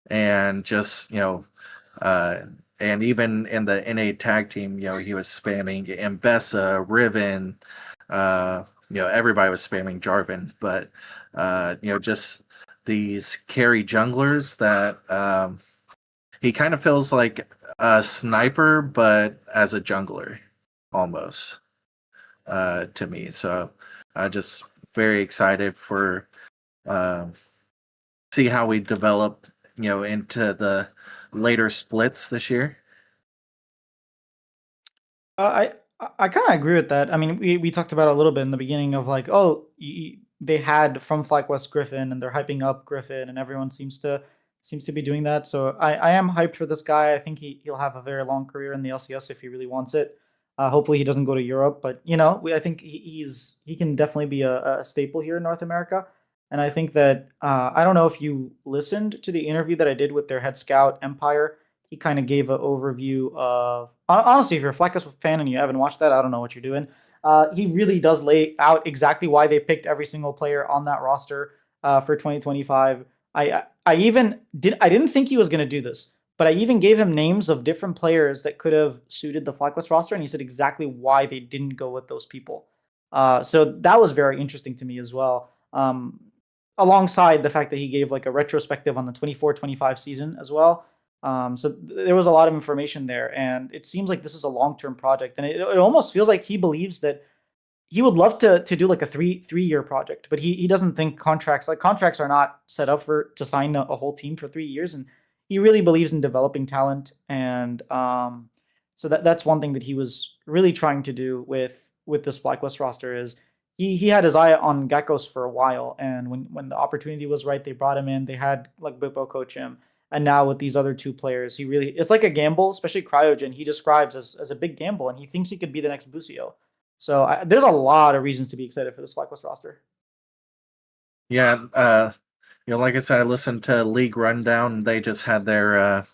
and just and even in the NA tag team, he was spamming Mbessa, Riven, everybody was spamming Jarvan, but just these carry junglers that he kind of feels like a sniper, but as a jungler, almost, to me. So I just very excited for see how we develop, into the later splits this year. I kind of agree with that. I mean, we talked about it a little bit in the beginning of like, oh, they had from FlyQuest Griffin, and they're hyping up Griffin, and everyone seems to be doing that. So I am hyped for this guy. I think he'll have a very long career in the LCS if he really wants it. Hopefully he doesn't go to Europe, but I think he can definitely be a staple here in North America. And I think that I don't know if you listened to the interview that I did with their head scout Empire. He kind of gave an overview of, honestly, if you're a FlyQuest fan and you haven't watched that, I don't know what you're doing. He really does lay out exactly why they picked every single player on that roster for 2025. I didn't think he was going to do this, but I even gave him names of different players that could have suited the FlyQuest roster, and he said exactly why they didn't go with those people. So that was very interesting to me as well. alongside the fact that he gave like a retrospective on the 24-25 season as well. So there was a lot of information there, and it seems like this is a long-term project, and it almost feels like he believes that he would love to do like a three-year project, but he doesn't think contracts are not set up to sign a whole team for 3 years, and he really believes in developing talent, and so that's one thing that he was really trying to do with this FlyQuest roster is he had his eye on Geckos for a while, and when the opportunity was right, they brought him in. They had like Bippo coach him, and now with these other two players, it's like a gamble, especially Cryogen. He describes as a big gamble, and he thinks he could be the next Busio. So there's a lot of reasons to be excited for this FlyQuest roster. Yeah, like I said, I listened to League Rundown. They just had their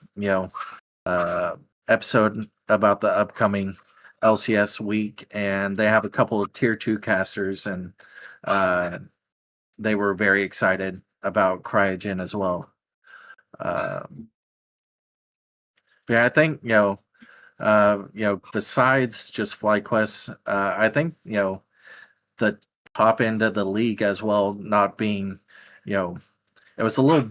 episode about the upcoming LCS week, and they have a couple of tier 2 casters, and they were very excited about Cryogen as well. Yeah, I think besides just FlyQuest, I think the top end of the league as well not being, it was a little,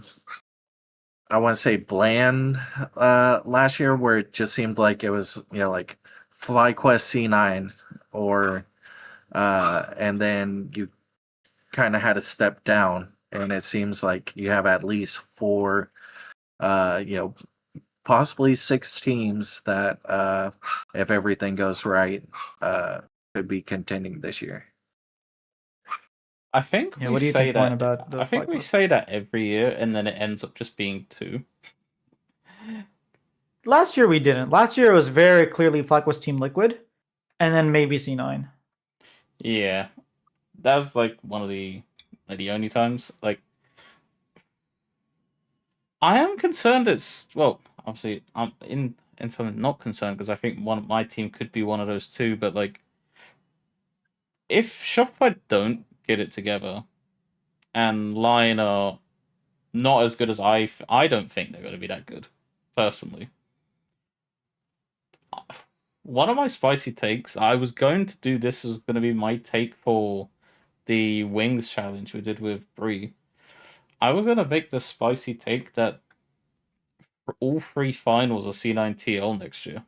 I want to say bland last year, where it just seemed like it was like FlyQuest C9 or and then you kind of had a step down, and it seems like you have at least 4 possibly 6 teams that if everything goes right could be contending this year. I think Yeah, we what do you say think, that. Warren, about the I think we FlyQuest? say that every year, and then it ends up just being 2. Last year we didn't. Last year it was very clearly FlyQuest Team Liquid, and then maybe C9. Yeah, that was like one of the only times. Like, I am concerned. Obviously, I'm in something not concerned, because I think my team could be one of those 2. But like, if Shopify don't get it together, and Lion are not as good as I don't think they're going to be that good, personally. One of my spicy takes, I was going to do this as going to be my take for the Wings challenge we did with Bree. I was going to make the spicy take that for all 3 finals are C9 TL next year.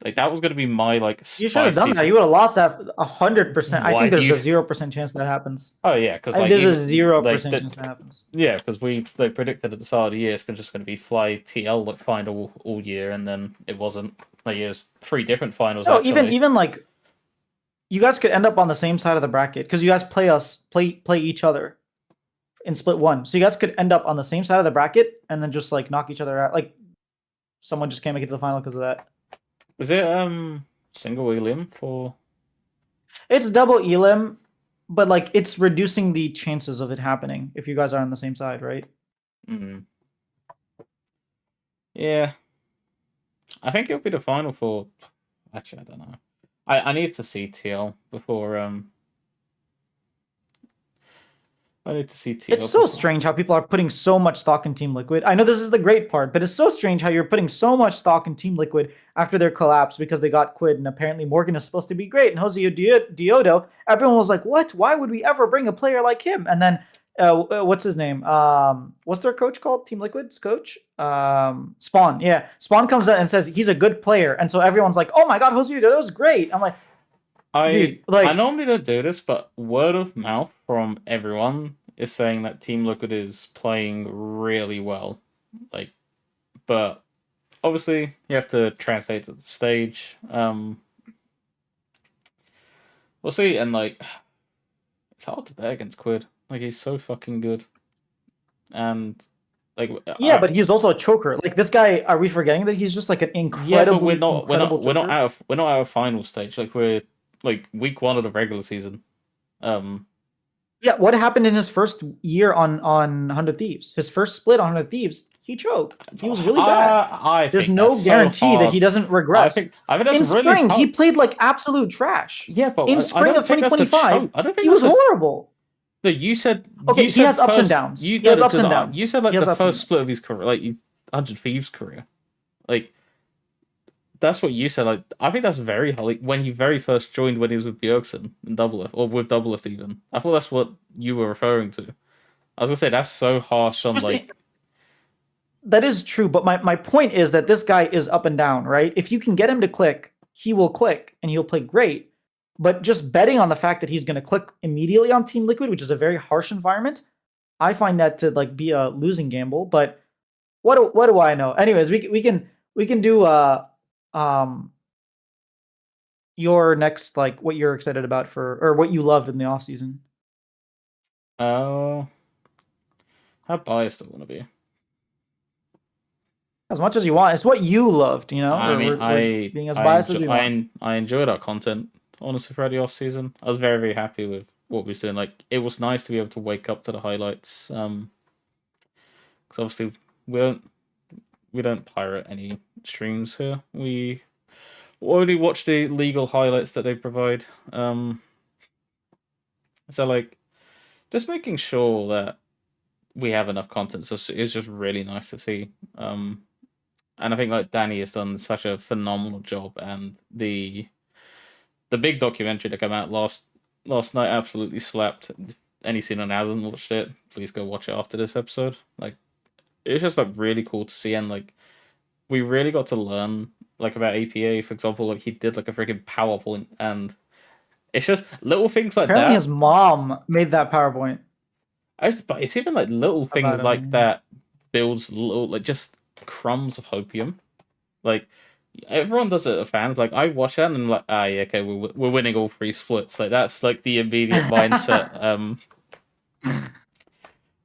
Like, that was going to be my You should have done that. You would have lost that 100%. I Why think do there's you- a 0% chance that happens. Oh yeah, because I think there's a 0% chance that happens. Yeah, because we predicted at the start of the year it's just going to be Fly TL final all year, and then it wasn't. Like, it was 3 different finals. No, actually. even like you guys could end up on the same side of the bracket because you guys play each other in split 1. So you guys could end up on the same side of the bracket and then just like knock each other out. Like someone just can't make it to the final because of that. Was it single elim for? It's double elim, but like it's reducing the chances of it happening if you guys are on the same side, right? Mm. Yeah, I think it'll be the final for. Actually, I don't know. I need to see TL before. I need to see TL. It's so strange how people are putting so much stock in Team Liquid. I know this is the great part, but it's so strange how you're putting so much stock in Team Liquid after their collapse because they got quid, and apparently Morgan is supposed to be great. And Jose Diodo, everyone was like, "What? Why would we ever bring a player like him?" And then, what's his name? What's their coach called? Team Liquid's coach? Spawn. Yeah, Spawn comes out and says he's a good player, and so everyone's like, "Oh my God, Jose Diodo's great." I'm like, dude, like, I normally don't do this, but word of mouth from everyone is saying that Team Liquid is playing really well. Like, but obviously you have to translate to the stage. We'll see, and like, it's hard to bet against Quid. Like, he's so fucking good, and like, yeah, but he's also a choker. Like, this guy, are we forgetting that he's just like an incredible? We're not out of final stage. Like, we're like week 1 of the regular season. Yeah, what happened in his first year on 100 Thieves? His first split on 100 Thieves, he choked. He was really bad. There's no guarantee that he doesn't regress. I think that's in really spring, hard. he played like absolute trash. Yeah, but in spring of 2025, I don't think he was horrible. No, you said okay. He has ups and first, downs. He no, has ups and because downs. You said like the first split of his career, like 100 Thieves career, like that's what you said. Like, I think that's very like when he very first joined when he was with Bjergsen in Double F, or with Double F even. I thought that's what you were referring to. I was gonna say that's so harsh on Just like. that is true, but my point is that this guy is up and down, right? If you can get him to click, he will click and he'll play great. But just betting on the fact that he's going to click immediately on Team Liquid, which is a very harsh environment, I find that to like be a losing gamble. But what do I know? Anyways, we can do um your next, like, what you're excited about for, or what you loved in the off season. Oh, how biased do I want to be? As much as you want. It's what you loved, you know? I mean, We're being as biased as we want. I enjoyed our content, honestly, throughout the off season. I was very, very happy with what we were doing. Like, it was nice to be able to wake up to the highlights. Because obviously we don't pirate any streams here. We only watch the legal highlights that they provide. So like, just making sure that we have enough content is just really nice to see. And I think like Danny has done such a phenomenal job, and the big documentary that came out last night absolutely slapped. Any seen and hasn't watched it, please go watch it after this episode. Like, it's just like really cool to see, and like we really got to learn like about APA, for example. Like, he did like a freaking PowerPoint, and it's just little things like Apparently that. his mom made that PowerPoint. But it's even like little things About him, like yeah. that builds little like just crumbs of hopium. Like, everyone does it. Fans, like, I watch that and I'm like, yeah, okay, we're winning all three splits. Like, that's like the immediate mindset.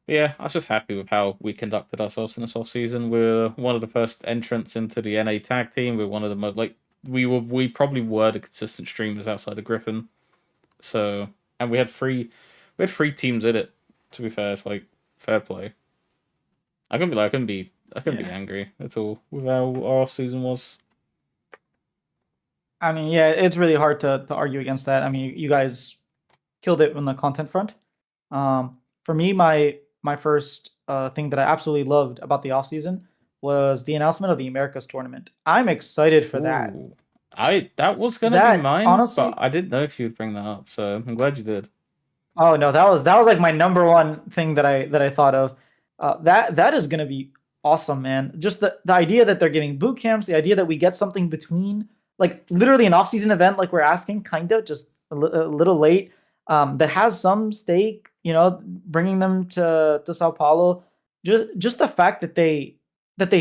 Yeah, I was just happy with how we conducted ourselves in this off season. We're one of the first entrants into the NA tag team. We're one of the most like we probably were the consistent streamers outside of Griffin. So, and we had three teams in it. To be fair, it's like fair play. I couldn't be angry at all with how our off season was. I mean, yeah, it's really hard to argue against that. I mean, you guys killed it on the content front. For me, my first thing that I absolutely loved about the offseason was the announcement of the Americas tournament. I'm excited for that. Ooh. That was gonna be That, mine, honestly, but I didn't know if you'd bring that up, so I'm glad you did. oh no, that was like my number one thing that I thought of. That is gonna be awesome, man. Just the idea that they're giving boot camps, the idea that we get something between, like literally an off-season event, like we're asking, kind of just a little late, that has some stake, you know, bringing them to Sao Paulo. Just the fact that they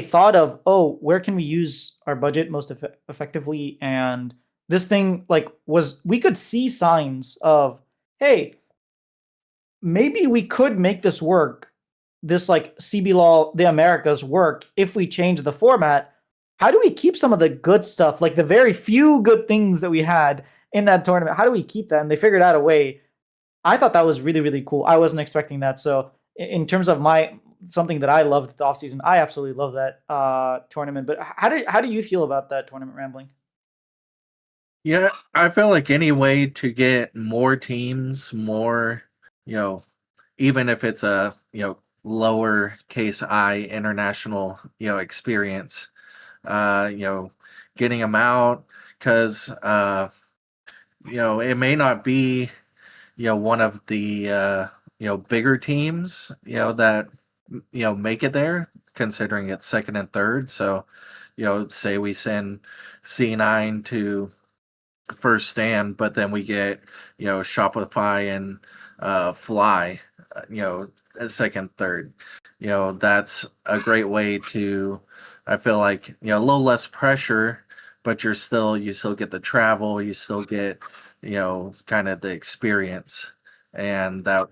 thought of, oh, where can we use our budget most effectively, and this thing like was, we could see signs of, hey, maybe we could make this work, this like CB the Americas work, if we change the format. How do we keep some of the good stuff, like the very few good things that we had in that tournament? How do we keep that? And they figured out a way. I thought that was really, really cool. I wasn't expecting that. So in terms of something that I loved the offseason, I absolutely love that tournament. But how do you feel about that tournament, Rambling? Yeah, I feel like any way to get more teams, more, even if it's a, lower case I international, experience, getting them out, because, it may not be, one of the, bigger teams, that, make it there, considering it's second and third. So, say we send C9 to first stand, but then we get, Shopify and Fly, as second, third. That's a great way to, I feel like, a little less pressure, but you still get the travel, you still get, kind of the experience. And that,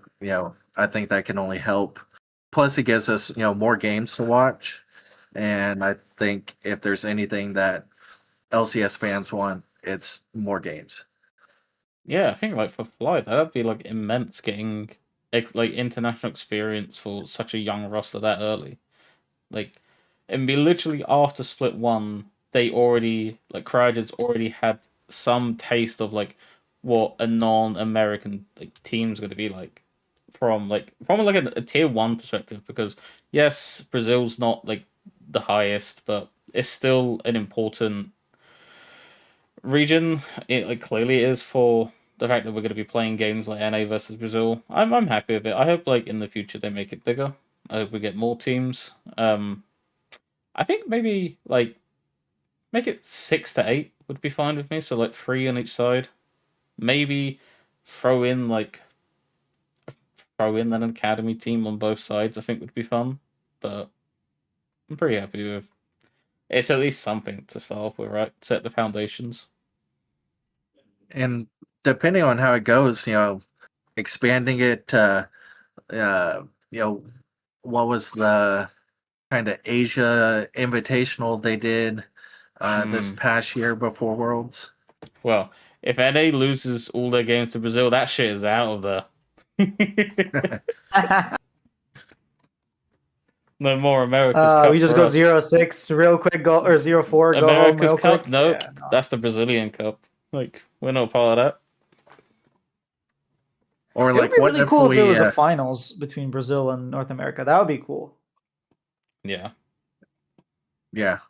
I think that can only help. Plus it gives us, more games to watch. And I think if there's anything that LCS fans want, it's more games. Yeah, I think like for Fly, that'd be like immense getting like international experience for such a young roster that early. Like, it'd be literally after Split 1, they already, like, CryoGen's already had some taste of like what a non-American like team's going to be like from a tier 1 perspective, because yes, Brazil's not like the highest, but it's still an important region, it like clearly is for the fact that we're going to be playing games like NA versus Brazil. I'm happy with it. I hope like in the future they make it bigger. I hope we get more teams. I think maybe like make it 6 to 8 would be fine with me. So like 3 on each side. Maybe throw in an academy team on both sides. I think would be fun. But I'm pretty happy with. It's at least something to start off with, right? Set the foundations. And depending on how it goes, expanding it, what was the kind of Asia Invitational they did this past year before Worlds? Well, if NA loses all their games to Brazil, that shit is out of there. No more America's Cup. We just go 0-6 real quick, go or 0-4. Go America's home real Cup? quick. Nope. Yeah, no. That's the Brazilian Cup. Like, we're not part of that. Or It would like, be what really if cool if we? it was a finals between Brazil and North America. That would be cool. Yeah. Yeah.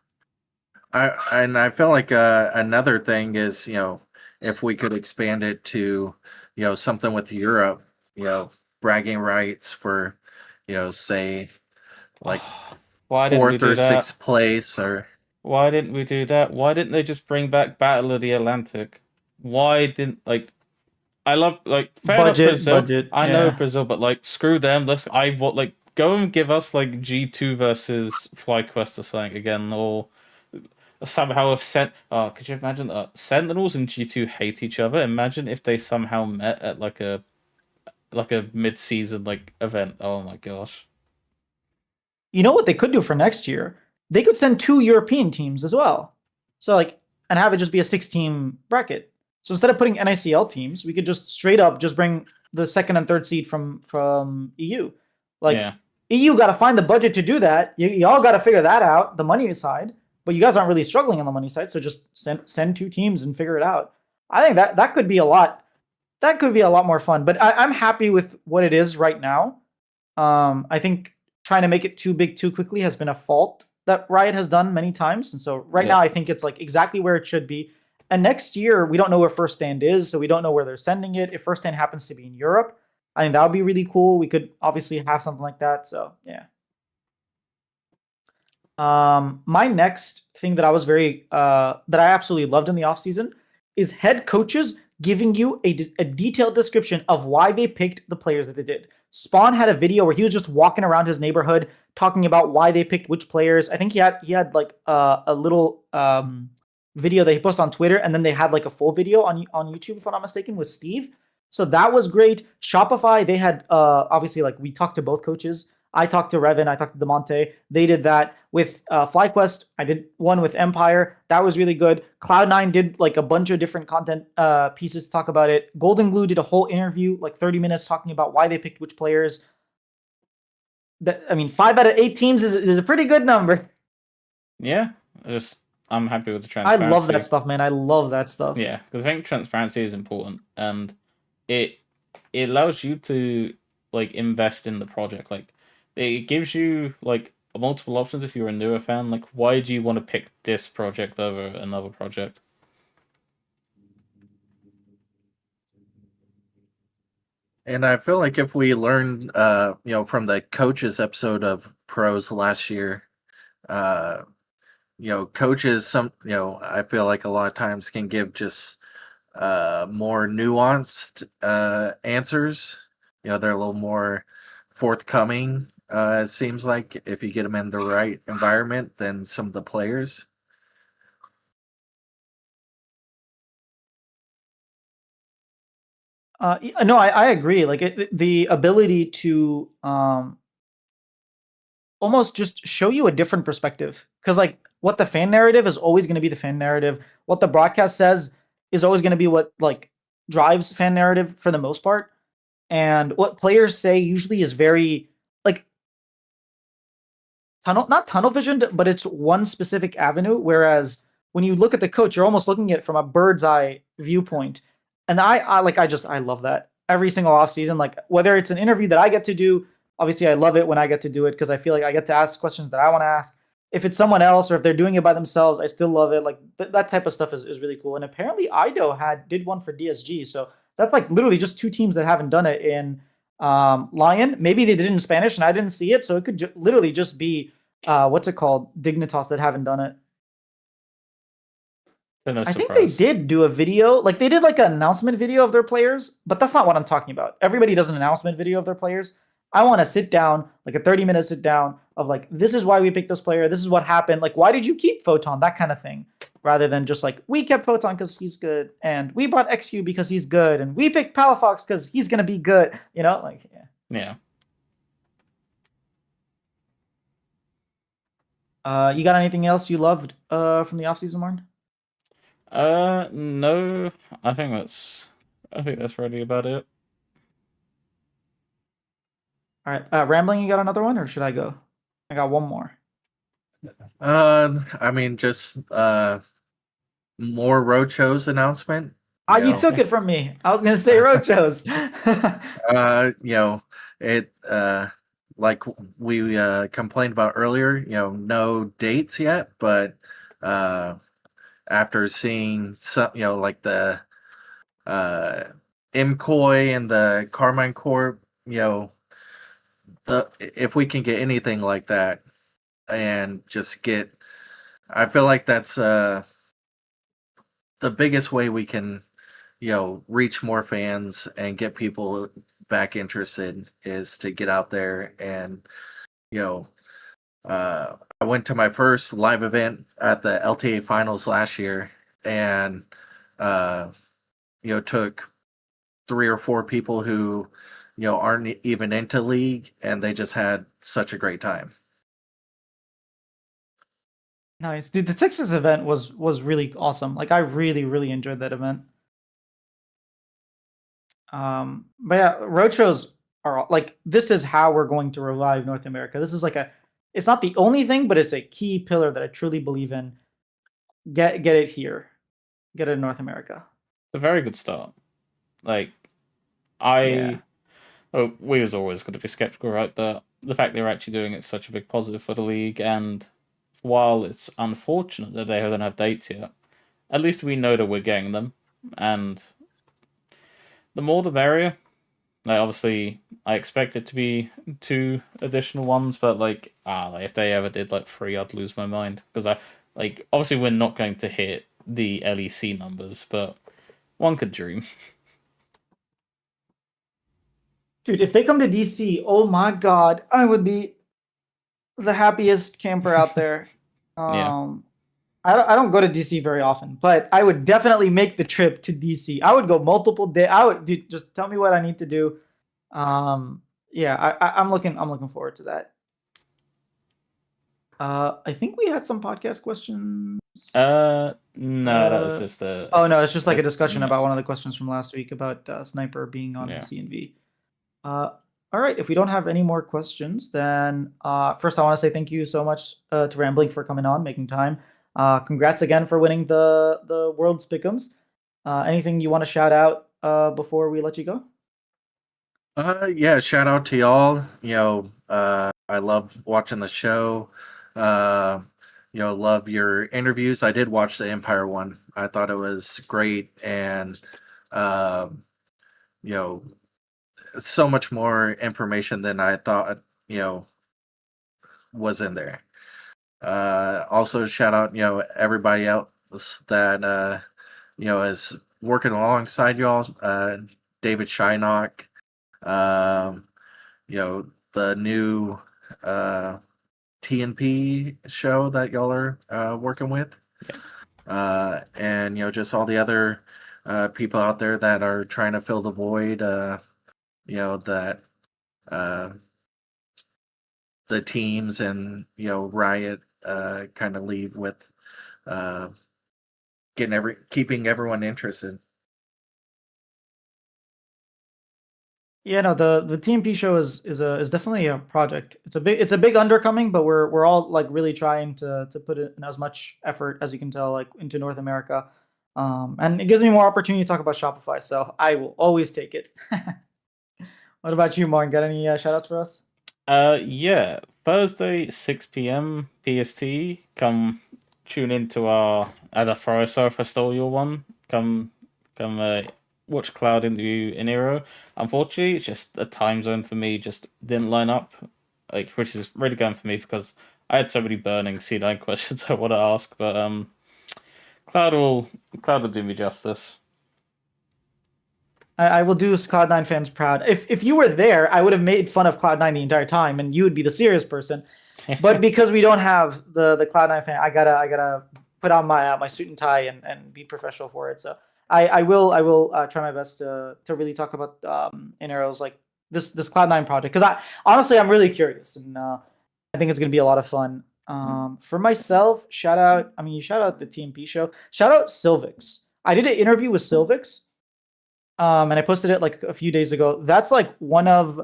I feel like another thing is, if we could expand it to, something with Europe, bragging rights for, say, like Why didn't we fourth do or that? sixth place, or Why didn't we do that? Why didn't they just bring back Battle of the Atlantic? Why didn't I love fair enough Brazil. I know Brazil, but screw them. Go and give us G2 versus FlyQuest or something again, or somehow have sent. Oh, could you imagine Sentinels and G2 hate each other? Imagine if they somehow met at a mid-season event. Oh my gosh. You know what they could do for next year? They could send 2 European teams as well. So and have it just be a 6-team bracket. So instead of putting NICL teams, we could just straight up just bring the second and third seed from EU. EU got to find the budget to do that. Y'all got to figure that out, the money side. But you guys aren't really struggling on the money side, so just send 2 teams and figure it out. I think that could be a lot. That could be a lot more fun. But I'm happy with what it is right now. I think trying to make it too big too quickly has been a fault that Riot has done many times. And so now I think it's exactly where it should be. And next year, we don't know where First Stand is, so we don't know where they're sending it. If First Stand happens to be in Europe, I think that would be really cool. We could obviously have something like that. So yeah. My next thing that I was that I absolutely loved in the offseason is head coaches giving you a detailed description of why they picked the players that they did. Spawn had a video where he was just walking around his neighborhood talking about why they picked which players. I think he had a little video that he posted on Twitter, and then they had a full video on YouTube, if I'm not mistaken, with Steve. So that was great. Shopify, they had obviously we talked to both coaches. I talked to Revan, I talked to Demonte. They did that with FlyQuest. I did one with Empire. That was really good. Cloud9 did a bunch of different content pieces to talk about it. Golden Glue did a whole interview, 30 minutes, talking about why they picked which players. 5 out of 8 teams is a pretty good number. Yeah, I'm happy with the transparency. I love that stuff, man. I love that stuff. Yeah, because I think transparency is important, and it allows you to invest in the project. It gives you multiple options if you're a newer fan. Why do you want to pick this project over another project? And I feel like if we learn, from the coaches episode of Pros last year, coaches, I feel like a lot of times can give just more nuanced answers. They're a little more forthcoming. It seems like if you get them in the right environment than some of the players. No, I agree. The ability to almost just show you a different perspective, because what the fan narrative is always going to be the fan narrative. What the broadcast says is always going to be what drives fan narrative for the most part, and what players say usually is very not tunnel visioned, but it's one specific avenue. Whereas when you look at the coach, you're almost looking at it from a bird's eye viewpoint. And I love that every single offseason. Whether it's an interview that I get to do, obviously I love it when I get to do it because I feel like I get to ask questions that I want to ask. if it's someone else or if they're doing it by themselves, I still love it. Like that type of stuff is really cool. And apparently Ido did one for DSG. So that's like literally just 2 teams that haven't done it in Lion. Maybe they did it in Spanish and I didn't see it. So it could literally just be what's it called? Dignitas that haven't done it. I think they did do a video, like they did like an announcement video of their players, but that's not what I'm talking about. Everybody does an announcement video of their players. I want to sit down, like a 30-minute sit down of like, this is why we picked this player. This is what happened. Like, why did you keep Photon? That kind of thing. Rather than just like, we kept Photon because he's good. And we bought XU because he's good. And we picked Palafox because he's going to be good. You know, like, yeah. You got anything else you loved from the offseason, Martin? No, I think that's really about it. All right, Rambling, you got another one, or should I go? I got one more. I mean, just more roadshows announcement. You took it from me. I was gonna say roadshows. You know, it like we complained about earlier. You know, no dates yet, but after seeing some, you know, like the MCOY and the Carmine Corp, you know, if we can get anything like that and just get, I feel like that's the biggest way we can, you know, reach more fans and get people back interested is to get out there and, you know, I went to my first live event at the LTA finals last year and, you know, took 3 or 4 people who, you know, aren't even into League and they just had such a great time. Nice, dude. The Texas event was really awesome. Like I really enjoyed that event. But yeah, roadshows are like, this is how we're going to revive North America. This is like it's not the only thing, but it's a key pillar that I truly believe in. Get it here. Get it in North America. It's a very good start. Like, we was always going to be skeptical, right? But the fact they're actually doing it's such a big positive for the league, and while it's unfortunate that they don't have dates yet, at least we know that we're getting them, and the more the merrier. Like, obviously, I expect it to be 2 additional ones, but like if they ever did like 3, I'd lose my mind because obviously we're not going to hit the LEC numbers, but one could dream. Dude, if they come to DC, oh my god, I would be the happiest camper out there. Yeah. I don't go to DC very often, but I would definitely make the trip to DC. I would go multiple days. Dude, just tell me what I need to do. Yeah, I'm looking forward to that. I think we had some podcast questions. No, that was just a. Oh no, it's just like a discussion about one of the questions from last week about Sniper being on CNV. All right, if we don't have any more questions, then first I want to say thank you so much to Rambling for coming on, making time. Congrats again for winning the World's Pick'ems. Anything you want to shout out before we let you go? Yeah, shout out to y'all. You know, I love watching the show. You know, love your interviews. I did watch the Empire one. I thought it was great, and you know, so much more information than I thought, you know, was in there. Also shout out, you know, everybody else that you know is working alongside y'all. David Shynock, you know, the new TNP show that y'all are working with. And you know, just all the other people out there that are trying to fill the void, you know, that the teams and, you know, Riot kind of leave with keeping everyone interested. Yeah, no, the TMP show is definitely a project. It's a big undercoming, but we're all like really trying to put in as much effort as you can tell, like into North America. And it gives me more opportunity to talk about Shopify, so I will always take it. What about you, Martin? Got any shout outs for us? Yeah. Thursday, 6 p.m. PST. Come tune into our Ada Forest if I stole your one. Come watch Cloud interview in Hero. Unfortunately, it's just a time zone for me just didn't line up, like, which is really going for me because I had so many burning C9 questions I want to ask, but Cloud will do me justice. I will do Cloud9 fans proud. If you were there, I would have made fun of Cloud9 the entire time, and you would be the serious person. But because we don't have the Cloud9 fan, I gotta put on my suit and tie and be professional for it. So I will try my best to really talk about in arrows like this Cloud9 project, because I'm really curious, and I think it's gonna be a lot of fun. For myself, shout out the TMP show. Shout out Sylvix. I did an interview with Sylvix. And I posted it like a few days ago. That's like one of,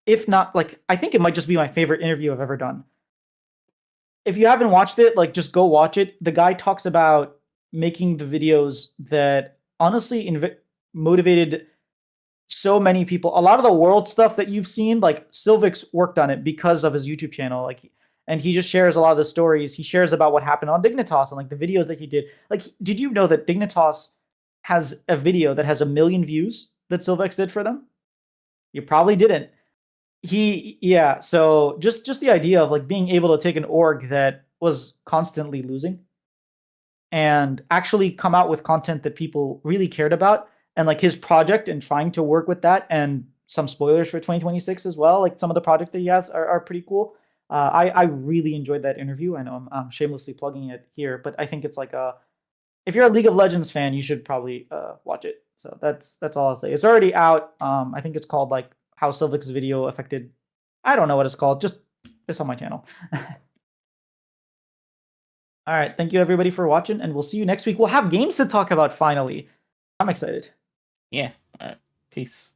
if not like, I think it might just be my favorite interview I've ever done. If you haven't watched it, like just go watch it. The guy talks about making the videos that honestly motivated so many people. A lot of the world stuff that you've seen, like Sylvix worked on it because of his YouTube channel. Like, and he just shares a lot of the stories. He shares about what happened on Dignitas and like the videos that he did. Like, did you know that Dignitas has a video that has 1 million views that Sylvex did for them? You probably didn't. So just the idea of like being able to take an org that was constantly losing and actually come out with content that people really cared about, and like his project and trying to work with that, and some spoilers for 2026 as well. Like some of the projects that he has are pretty cool. I really enjoyed that interview. I know I'm shamelessly plugging it here, but I think it's like if you're a League of Legends fan, you should probably watch it. So that's all I'll say. It's already out. I think it's called like how Sylvix's video affected. I don't know what it's called. Just it's on my channel. All right. Thank you everybody for watching, and we'll see you next week. We'll have games to talk about finally. I'm excited. Yeah. All right. Peace.